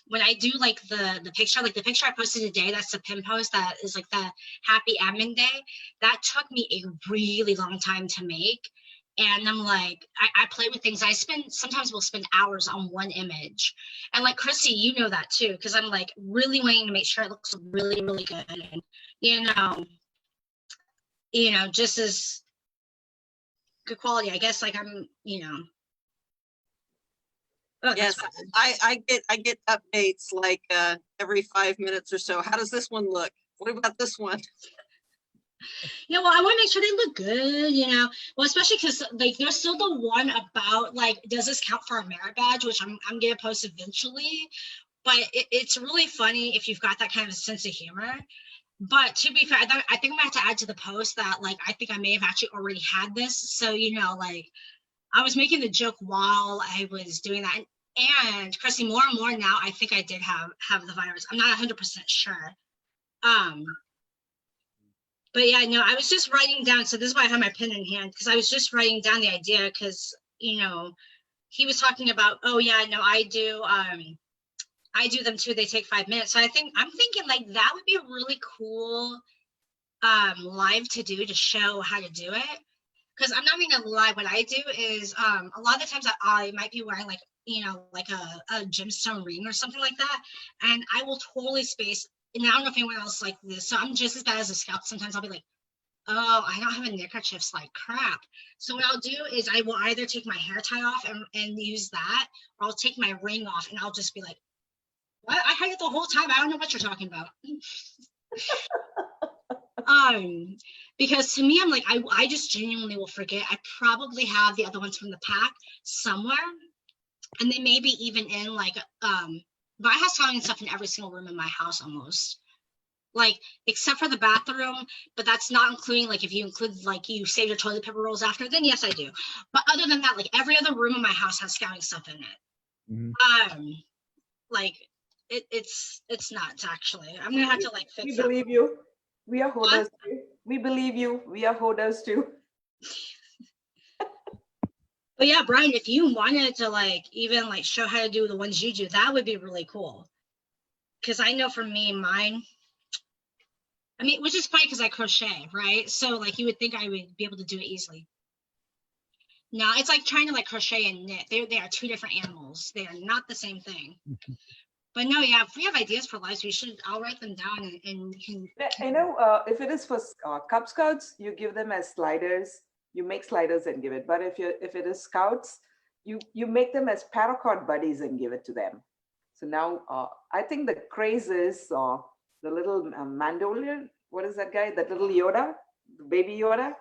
when I do like the picture, like the picture I posted today, that's the pin post that is like the happy admin day, that took me a really long time to make. And I'm like, I play with things. Sometimes we'll spend hours on one image. And like Chrissy, you know that too, because I'm like really wanting to make sure it looks really, really good. And, you know, just as good quality, I guess, like I'm, you know. Oh, Yes, I get updates like every 5 minutes or so. How does this one look? What about this one? Yeah, well, I want to make sure they look good, you know. Well, especially because like there's still the one about like, does this count for a merit badge, which I'm gonna post eventually. But it's really funny if you've got that kind of sense of humor. But to be fair, I think I'm gonna have to add to the post that like I think I may have actually already had this. So, you know, like I was making the joke while I was doing that. And Chrissy, more and more now, I think I did have the virus. I'm not 100% sure. But yeah, no, I was just writing down. So this is why I have my pen in hand, because I was just writing down the idea because, you know, he was talking about, oh yeah, no, I do them too. They take 5 minutes. So I'm thinking like that would be a really cool live to do, to show how to do it. Because I'm not gonna lie, what I do is a lot of the times I might be wearing like, you know, like a gemstone ring or something like that, and I will totally space. And I don't know if anyone else like this, so I'm just as bad as a Scout. Sometimes I'll be like, oh, I don't have a neckerchief, like crap. So what I'll do is I will either take my hair tie off and use that, or I'll take my ring off and I'll just be like, what? I had it the whole time. I don't know what you're talking about. Because to me, I'm like, I just genuinely will forget. I probably have the other ones from the pack somewhere, and they may be even in like, but I have Scouting stuff in every single room in my house almost, like except for the bathroom. But that's not including like if you include like you save your toilet paper rolls after, then yes, I do. But other than that, like every other room in my house has Scouting stuff in it. Mm-hmm. Like it's nuts actually. I'm gonna have to like fix We that. believe you. We are hoarders too. We believe you. We are hoarders too. But yeah, Brian, if you wanted to like even like show how to do the ones you do, that would be really cool. Because I know for me, mine, I mean, which is funny because I crochet, right? So like you would think I would be able to do it easily. No, it's like trying to like crochet and knit. They are two different animals. They are not the same thing. But no, yeah, if we have ideas for lives, I'll write them down and you can. You know, if it is for Cub Scouts, you give them as sliders. You make sliders and give it. But if it is Scouts, you make them as paracord buddies and give it to them. So now I think the craze is the little Mandalorian. What is that guy? That little Yoda, baby Yoda.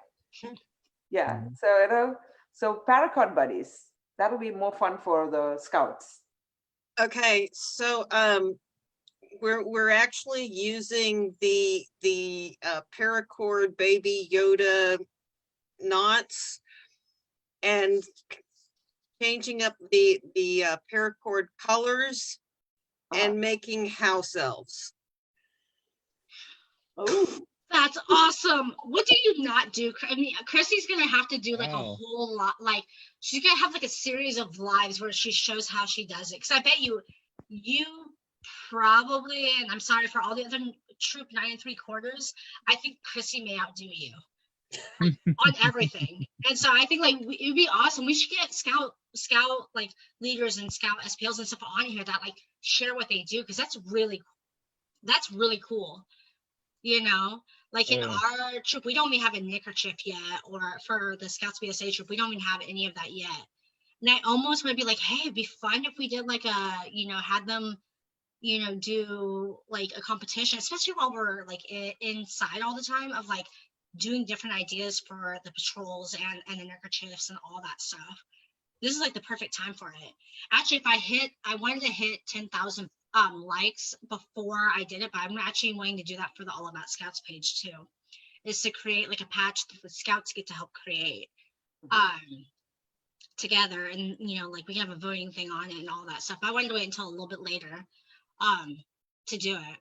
Yeah. So you know, so paracord buddies. That'll be more fun for the Scouts. Okay, so we're actually using the paracord baby Yoda knots and changing up the paracord colors and making house elves. Oh, That's awesome. What do you not do? I mean, Chrissy's gonna have to do like a Wow. whole lot. Like she's gonna have like a series of lives where she shows how she does it. Because I bet you probably, and I'm sorry for all the other troop 9 3/4. I think Chrissy may outdo you on everything. And so I think like it would be awesome. We should get scout like leaders and scout SPLs and stuff on here that like share what they do, because that's really cool. You know, like in Yeah. our troop, we don't even have a neckerchief yet, or for the Scouts BSA troop, we don't even have any of that yet. And I almost would be like, hey, it'd be fun if we did like a, had them, do like a competition, especially while we're like inside all the time, of like doing different ideas for the patrols and the neckerchiefs and all that stuff. This is like the perfect time for it. Actually, I wanted to hit 10,000 likes before I did it, but I'm actually wanting to do that for the All About Scouts page too, is to create like a patch that the Scouts get to help create together. And, like we have a voting thing on it and all that stuff. But I wanted to wait until a little bit later to do it.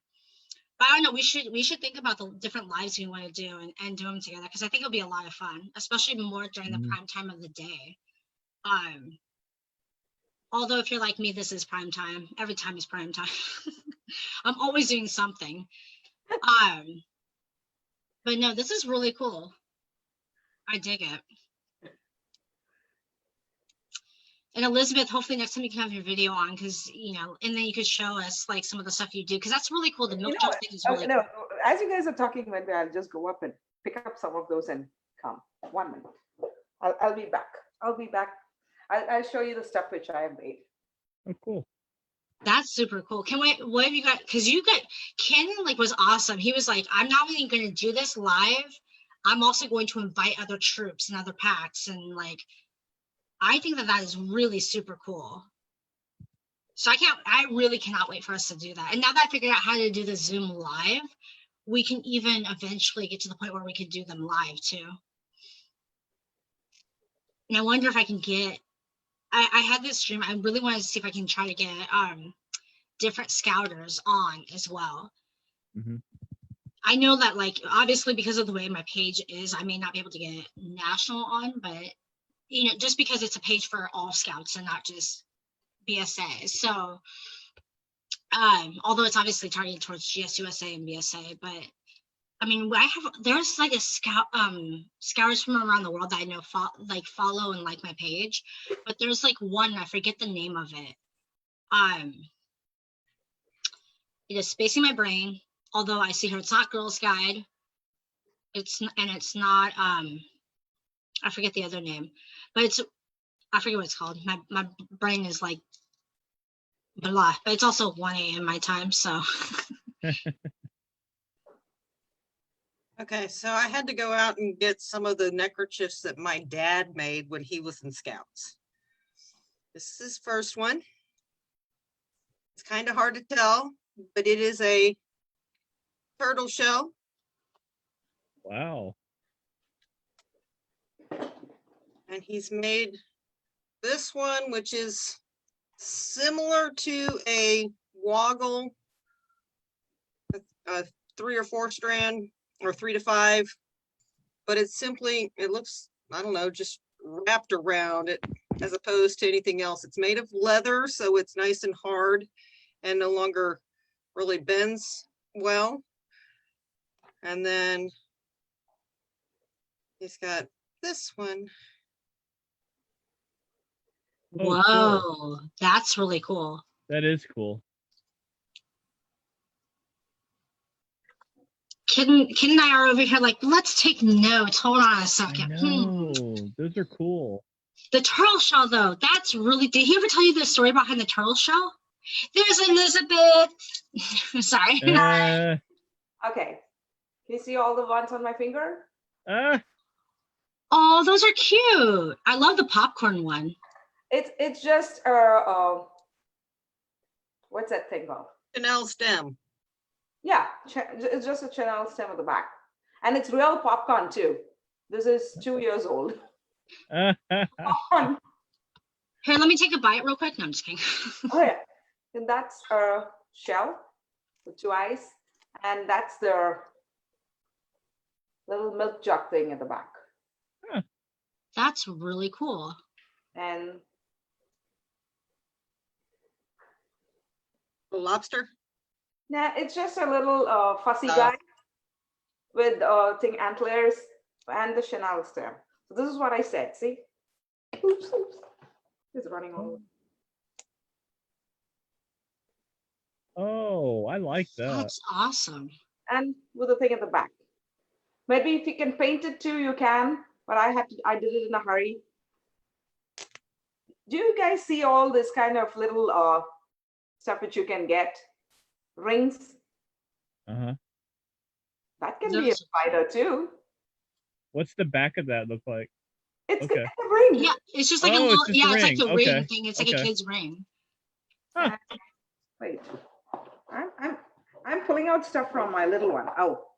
But I don't know, we should think about the different lives we want to do and do them together, because I think it'll be a lot of fun, especially more during the prime time of the day. Although if you're like me, this is prime time. Every time is prime time. I'm always doing something. But no, this is really cool. I dig it. And Elizabeth, hopefully next time you can have your video on, because and then you could show us like some of the stuff you do, because that's really cool. The milk jug thing is really cool. As you guys are talking, maybe I'll just go up and pick up some of those and come. 1 minute. I'll be back. I'll show you the stuff which I have made. Oh, cool. That's super cool. What have you got? Because Canyon like was awesome. He was like, I'm not only going to do this live, I'm also going to invite other troops and other packs. And like, I think that is really super cool. So I really cannot wait for us to do that. And now that I figured out how to do the Zoom live, we can even eventually get to the point where we could do them live too. And I wonder if I can get, I had this dream. I really wanted to see if I can try to get different scouters on as well. Mm-hmm. I know that like, obviously because of the way my page is, I may not be able to get national on, but just because it's a page for all scouts and not just BSA. So, although it's obviously targeted towards GSUSA and BSA, but I mean, there's like a scouters from around the world that I know follow and like my page, but there's like one, I forget the name of it. It is spacing my brain, although I see her, it's not Girls Guide. It's not, I forget the other name, but I forget what it's called. My brain is like blah, but it's also 1 a.m. my time, so. Okay, so I had to go out and get some of the neckerchiefs that my dad made when he was in Scouts. This is his first one. It's kind of hard to tell, but it is a turtle shell. Wow. And he's made this one, which is similar to a woggle, a 3 or 4 strand, or 3 to 5, but it looks, I don't know, just wrapped around it as opposed to anything else. It's made of leather, so it's nice and hard and no longer really bends well. And then he's got this one. Oh, Whoa, cool. that's really cool. That is cool. Kid and I are over here like, let's take notes. Hold on a I second. know. Those are cool. The turtle shell, though, that's really, did he ever tell you the story behind the turtle shell? There's Elizabeth. Sorry. Okay. Can you see all the ones on my finger? Oh, those are cute. I love the popcorn one. It's just what's that thing called? Chanel stem. Yeah, it's just a Chanel stem at the back, and it's real popcorn too. This is 2 years old. Popcorn. Here, let me take a bite real quick. No, I'm just kidding. Oh yeah, and that's shell with 2 eyes, and that's their little milk jug thing at the back. That's really cool. And A lobster? yeah, it's just a little fussy Oh. guy with thing antlers and the Chanel stem. So this is what I said. See, oops, oops, it's running all over. Oh, I like that. That's awesome. And with the thing at the back. Maybe if you can paint it too, you can. But I did it in a hurry. Do you guys see all this kind of little stuff that you can get? Rings. Uh-huh. That can be a Those- spider too. What's the back of that look like? It's Okay. a ring. Yeah, it's just like a Oh, it's little, just a yeah, it's like ring. the ring Okay, thing. It's like a okay. kid's ring. Wait, I'm pulling out stuff from my little one. Oh,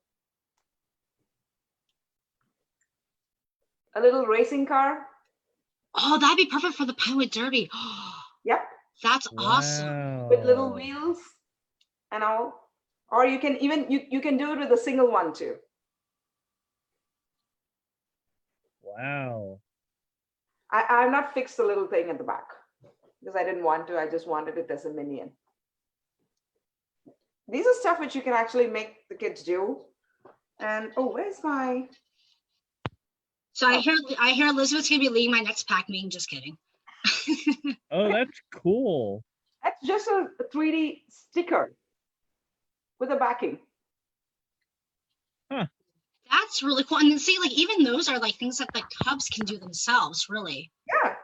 a little racing car. Oh, that'd be perfect for the Pilot Derby. Yep, That's awesome. Wow. with little wheels and all. Or you can even you can do it with a single one too. Wow. I've not fixed the little thing at the back because I didn't want to. I just wanted it as a minion. These are stuff which you can actually make the kids do. And oh, where's my? So I hear Elizabeth's gonna be leading my next pack meeting. Just kidding. Oh, that's cool. That's just a 3D sticker with a backing. That's really cool. And then see, like even those are like things that the Cubs can do themselves, really. Yeah.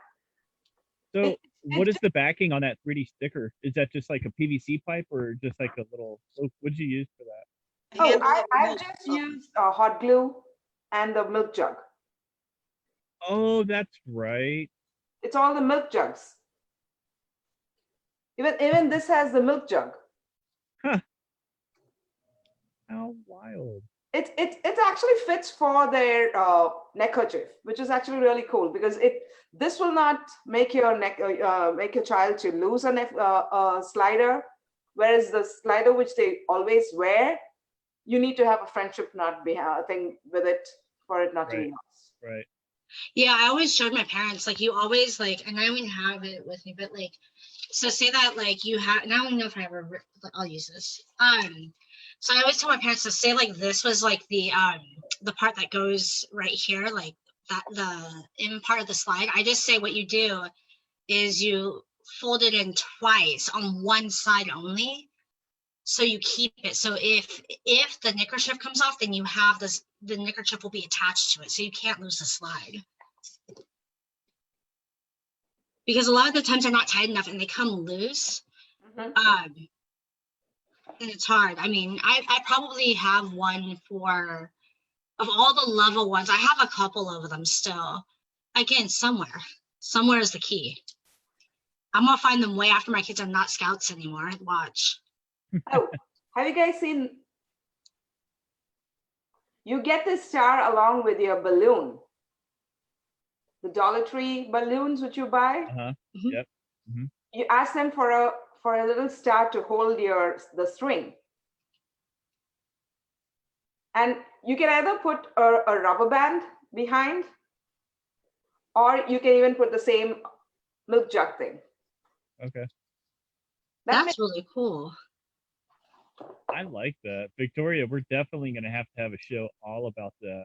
So what is the backing on that 3D sticker? Is that just like a PVC pipe or just like a little, what'd you use for that? Oh, Handle I milk. just used hot glue and the milk jug. Oh, that's right. It's all the milk jugs. Even this has the milk jug. How wild. It actually fits for their neckerchief, which is actually really cool because this will not make your make your child to lose a slider, whereas the slider which they always wear, you need to have a friendship knot thing with it for it not to be Right. lost. Right. Yeah, I always showed my parents, like you always like, and I don't even have it with me, but like, so say that like you have, and I don't know if I ever, I'll use this. So I always tell my parents to say like this was like the part that goes right here, like that the in part of the slide. I just say what you do is you fold it in twice on one side only, so you keep it. So if the neckerchief comes off, then you have this, the neckerchief will be attached to it, so you can't lose the slide. Because a lot of the times they're not tight enough and they come loose. Mhm. And it's hard. I mean, I probably have one for, of all the level ones, I have a couple of them still. Again, somewhere is the key. I'm gonna find them way after my kids are not scouts anymore. Watch. Oh, have you guys seen? You get this star along with your balloon. The Dollar Tree balloons which you buy. Uh-huh. Mhm. Yep. You ask them for a little star to hold the string. And you can either put a rubber band behind, or you can even put the same milk jug thing. Okay. That That's really cool. I like that. Victoria, we're definitely going to have a show all about that.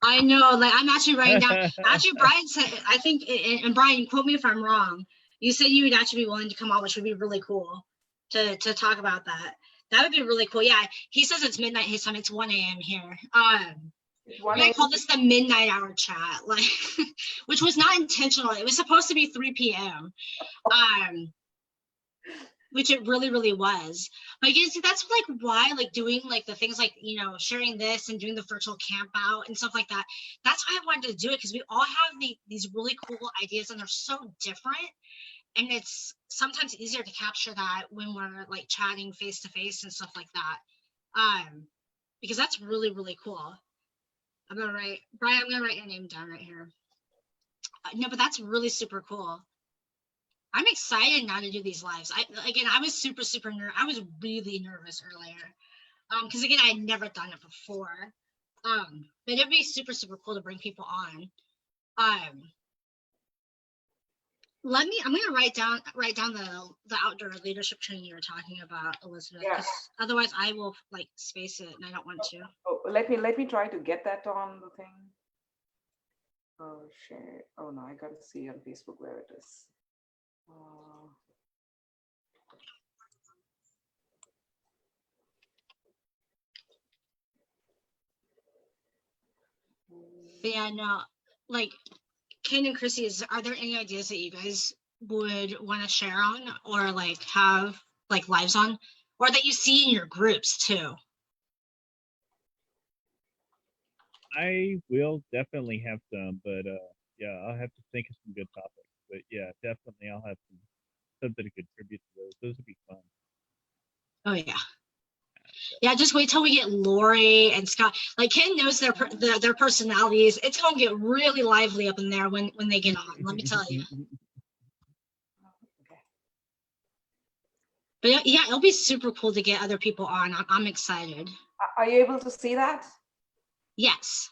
I know, like I'm actually writing down. Actually, Brian said, I think, and Brian, quote me if I'm wrong. You said you would actually be willing to come on, which would be really cool to talk about that. That would be really cool. Yeah, he says it's midnight his time. It's 1 a.m. here. one I call this the midnight hour chat, like, which was not intentional. It was supposed to be 3 p.m. Which it really, really was. But you see, that's like why, like doing like the things like, you know, sharing this and doing the virtual camp out and stuff like that. That's why I wanted to do it, because we all have these really cool ideas and they're so different. And it's sometimes easier to capture that when we're like chatting face to face and stuff like that. Because that's really, really cool. Brian, I'm gonna write your name down right here. No, but that's really super cool. I'm excited now to do these lives. I was super I was really nervous earlier. Because again, I had never done it before. But it'd be super cool to bring people on. I'm gonna write down the outdoor leadership training you were talking about, Elizabeth. Yeah. 'Cause otherwise I will like space it and I don't want to. Oh, let me try to get that on the thing. Oh, share. Oh no, I gotta see on Facebook where it is. But yeah, no, like Ken and Chrissy, are there any ideas that you guys would want to share on or like have like lives on, or that you see in your groups too? I will definitely have some, but yeah, I'll have to think of some good topics. But yeah, definitely I'll have something to contribute to those. Those would be fun. Oh yeah. Yeah, just wait till we get Lori and Scott. Like Ken knows their personalities. It's gonna get really lively up in there when they get on. Let me tell you. But yeah, it'll be super cool to get other people on. I'm excited. Are you able to see that? Yes.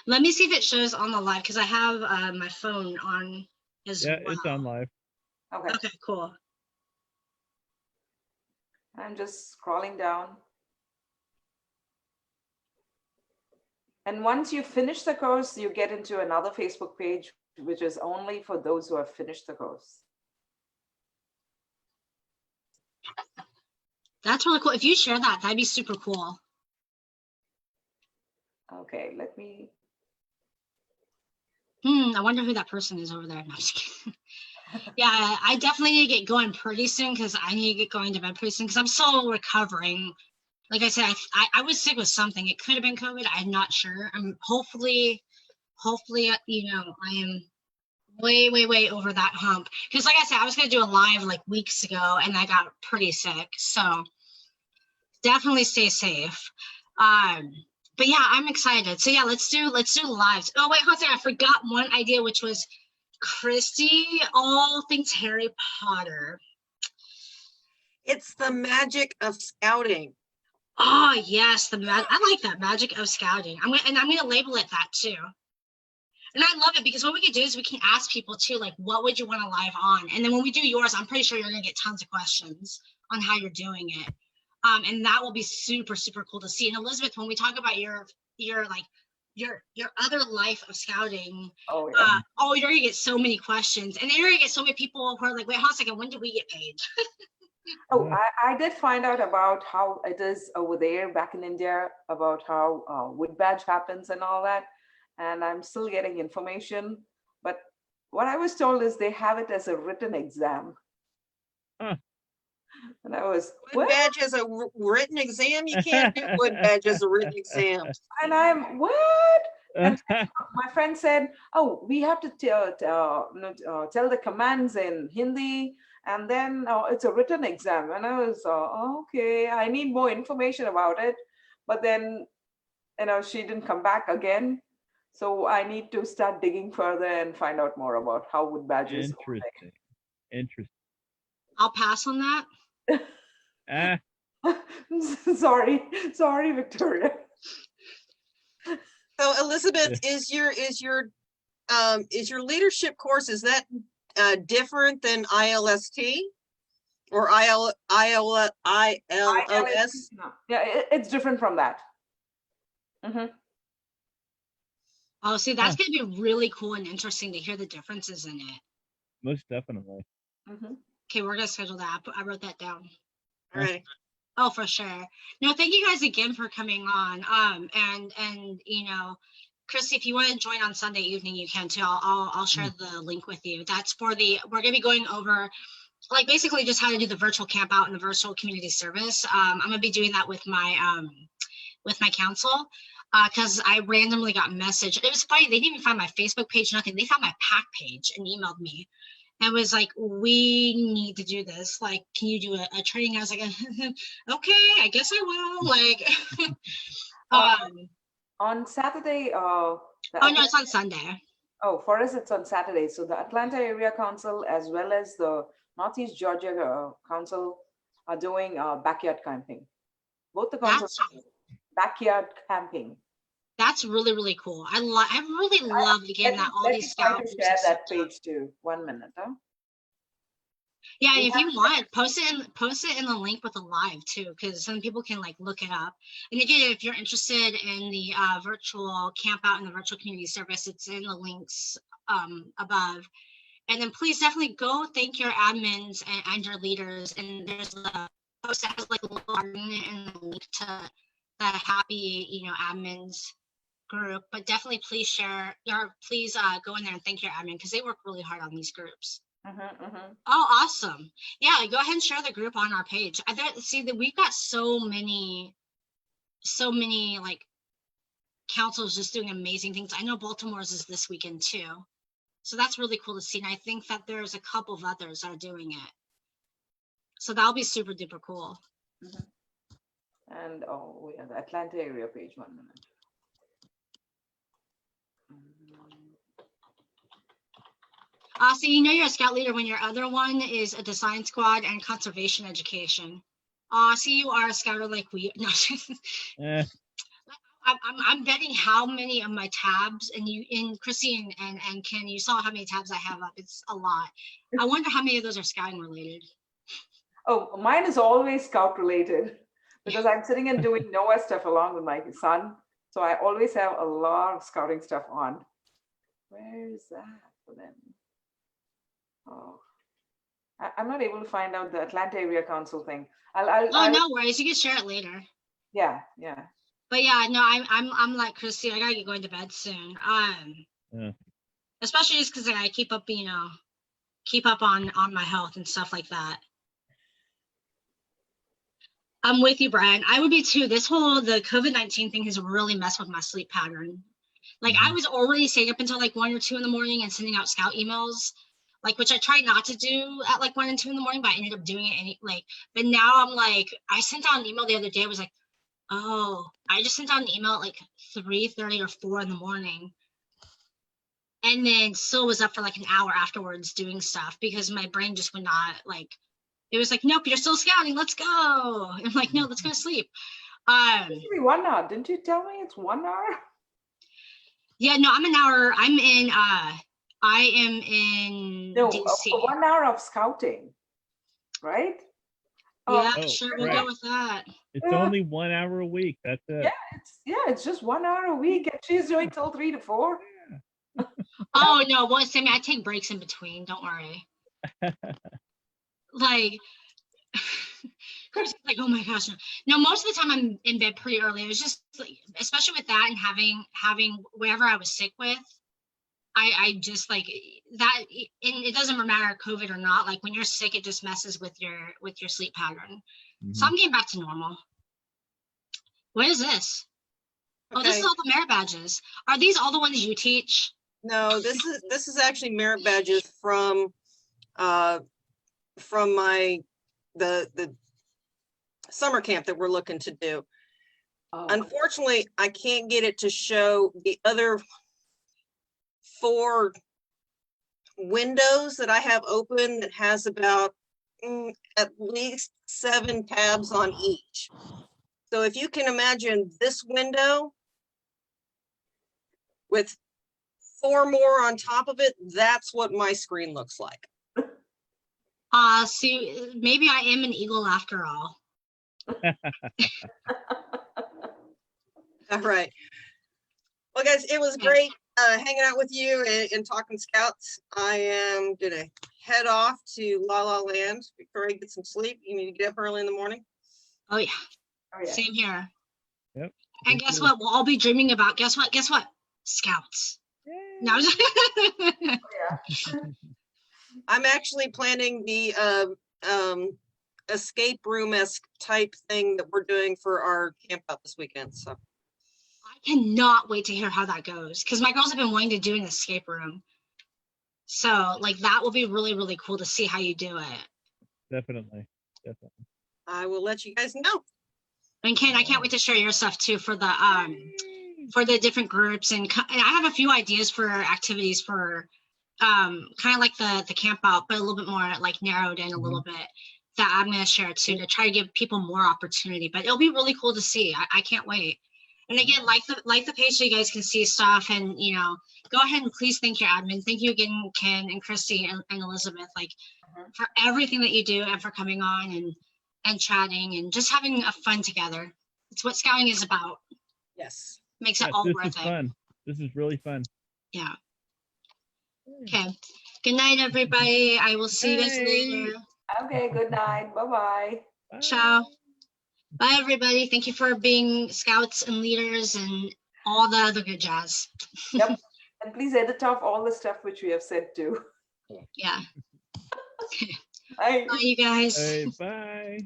Let me see if it shows on the live because I have my phone on as well. Yeah, it's on live. Okay. Okay, cool. I'm just scrolling down. And once you finish the course, you get into another Facebook page, which is only for those who have finished the course. That's really cool. If you share that, that'd be super cool. Okay, let me. I wonder who that person is over there. No, I'm just kidding. Yeah, I definitely need to get going pretty soon because I need to get going to bed pretty soon because I'm still recovering. Like I said, I was sick with something. It could have been COVID. I'm not sure. Hopefully, you know, I am way over that hump. Because like I said, I was gonna do a live like weeks ago and I got pretty sick. So definitely stay safe. But yeah, I'm excited. So yeah, let's do lives. Oh wait, hold on, I forgot one idea, which was Christy, all things Harry Potter. It's the magic of scouting. Oh yes, I like that, magic of scouting. I'm gonna label it that too. And I love it because what we can do is we can ask people too, like, what would you want to live on? And then when we do yours, I'm pretty sure you're gonna get tons of questions on how you're doing it. And that will be super cool to see. And Elizabeth, when we talk about your other life of scouting, Oh, yeah. You're gonna get so many questions, and then you're gonna get so many people who are like, wait, hold on a second, when do we get paid? Oh, I did find out about how it is over there back in India, about how wood badge happens and all that. And I'm still getting information. But what I was told is they have it as a written exam. Huh. And I was, Wood badge as a written exam? You can't do wood badge as a written exam. And I'm, what? And my friend said, oh, we have to tell the commands in Hindi, and then it's a written exam. And I was, okay, I need more information about it. But then, she didn't come back again. So I need to start digging further and find out more about how wood badges. Interesting. I'll pass on that. Sorry, Victoria. So Elizabeth, is your leadership course, is that different than ILST or ILOS? Yeah, it's different from that. Oh, see, that's going to be really cool and interesting to hear the differences in it. Most definitely. Okay, we're going to schedule that. I wrote that down. All right. Oh, for sure. No, thank you guys again for coming on. And Christy, if you want to join on Sunday evening, you can too. I'll share the link with you. That's we're going to be going over like basically just how to do the virtual camp out and the virtual community service. I'm going to be doing that with my council. Because I randomly got a message. It was funny. They didn't even find my Facebook page, nothing. They found my PAC page and emailed me. And was like, we need to do this. Like, can you do a training? I was like, okay, I guess I will. Like, on Saturday. oh, no, it's on Sunday. Oh, for us, it's on Saturday. So the Atlanta Area Council as well as the Northeast Georgia Council are doing backyard camping. Both the councils backyard camping. That's really, really cool. I really love again that all Let these me try scouts. to share that page too. 1 minute, huh? Yeah, We if you want, post it in the link with the live too, because some people can like look it up. And again, if you're interested in the virtual camp out and the virtual community service, it's in the links above. And then please definitely go thank your admins and your leaders. And there's a post that has like a little button and a link to the happy, admins group. But definitely please share or please go in there and thank your admin because they work really hard on these groups. Oh, awesome. Yeah, go ahead and share the group on our page. See that we've got so many like councils just doing amazing things. I know Baltimore's is this weekend too. So that's really cool to see. And I think that there's a couple of others that are doing it. So that'll be super duper cool. And we have the Atlanta area page. 1 minute. So you're a scout leader when your other one is a design squad and conservation education. So you are a scouter like we. No. I'm betting how many of my tabs and Chrissy and Ken, you saw how many tabs I have up. It's a lot. I wonder how many of those are scouting related. Oh, mine is always scout related because I'm sitting and doing NOAA stuff along with my son. So I always have a lot of scouting stuff on. Where is that for them? Oh, I'm not able to find out the Atlanta Area Council thing. I'll no worries. You can share it later. Yeah. But yeah, no, I'm like Christy. I gotta get going to bed soon. Especially just because I keep up on my health and stuff like that. I'm with you, Brian. I would be too. The COVID-19 thing has really messed with my sleep pattern. Like I was already staying up until like 1 or 2 in the morning and sending out scout emails, like which I tried not to do at like 1 and 2 in the morning, but I ended up doing it but now I'm like, I sent out an email the other day. I was like, oh, I just sent out an email at like 3:30 or 4 in the morning. And then still was up for like an hour afterwards doing stuff because my brain just would not it was like, nope, you're still scouting. Let's go. I'm like, no, let's go to sleep. It should be 1 hour. Didn't you tell me it's 1 hour? Yeah, no, I'm an hour. I am in DC. 1 hour of scouting, right? Yeah, sure, we'll go with that. It's only 1 hour a week. That's it. It's just 1 hour a week, and she's doing till 3 to 4. Oh no, well, Sammy, I take breaks in between. Don't worry. Like, oh my gosh, no. Most of the time, I'm in bed pretty early. It was just like, especially with that and having whatever I was sick with. I just like that, and it doesn't matter COVID or not. Like when you're sick, it just messes with your sleep pattern. So I'm getting back to normal. What is this? Okay. Oh, this is all the merit badges. Are these all the ones you teach? No, this is actually merit badges from the summer camp that we're looking to do. Unfortunately, I can't get it to show the other 4 windows that I have open that has about at least 7 tabs on each. So if you can imagine this window with 4 more on top of it, that's what my screen looks like. See, maybe I am an eagle after all. All right. Well, guys, it was great hanging out with you and talking scouts. I am gonna head off to La La Land. Victoria, get some sleep. You need to get up early in the morning. Oh yeah. Same here. Yep. And guess what? We'll all be dreaming about. Guess what? Scouts. No. I'm actually planning the escape room-esque type thing that we're doing for our camp out this weekend. So I cannot wait to hear how that goes because my girls have been wanting to do an escape room. So like that will be really, really cool to see how you do it. Definitely. I will let you guys know. And Ken, I can't wait to share your stuff too for the for the different groups, and I have a few ideas for activities for kind of like the camp out, but a little bit more like narrowed in a little bit that I'm going to share too, to try to give people more opportunity. But it'll be really cool to see. I can't wait. And again, like the page so you guys can see stuff, and you know, go ahead and please thank your admin. Thank you again, Ken and Christy and Elizabeth, like for everything that you do and for coming on and chatting and just having a fun together. It's what scouting is about. Yes. Makes it Yes, all this worth is it. fun. This is really fun. Yeah. Okay. Good night, everybody. I will see you guys Night. later. Okay, good night. Bye-bye. Bye. Ciao. Bye, everybody. Thank you for being scouts and leaders and all the other good jazz. Yep. And please edit off all the stuff which we have said too. Yeah. Bye. Bye, you guys. Hey, bye.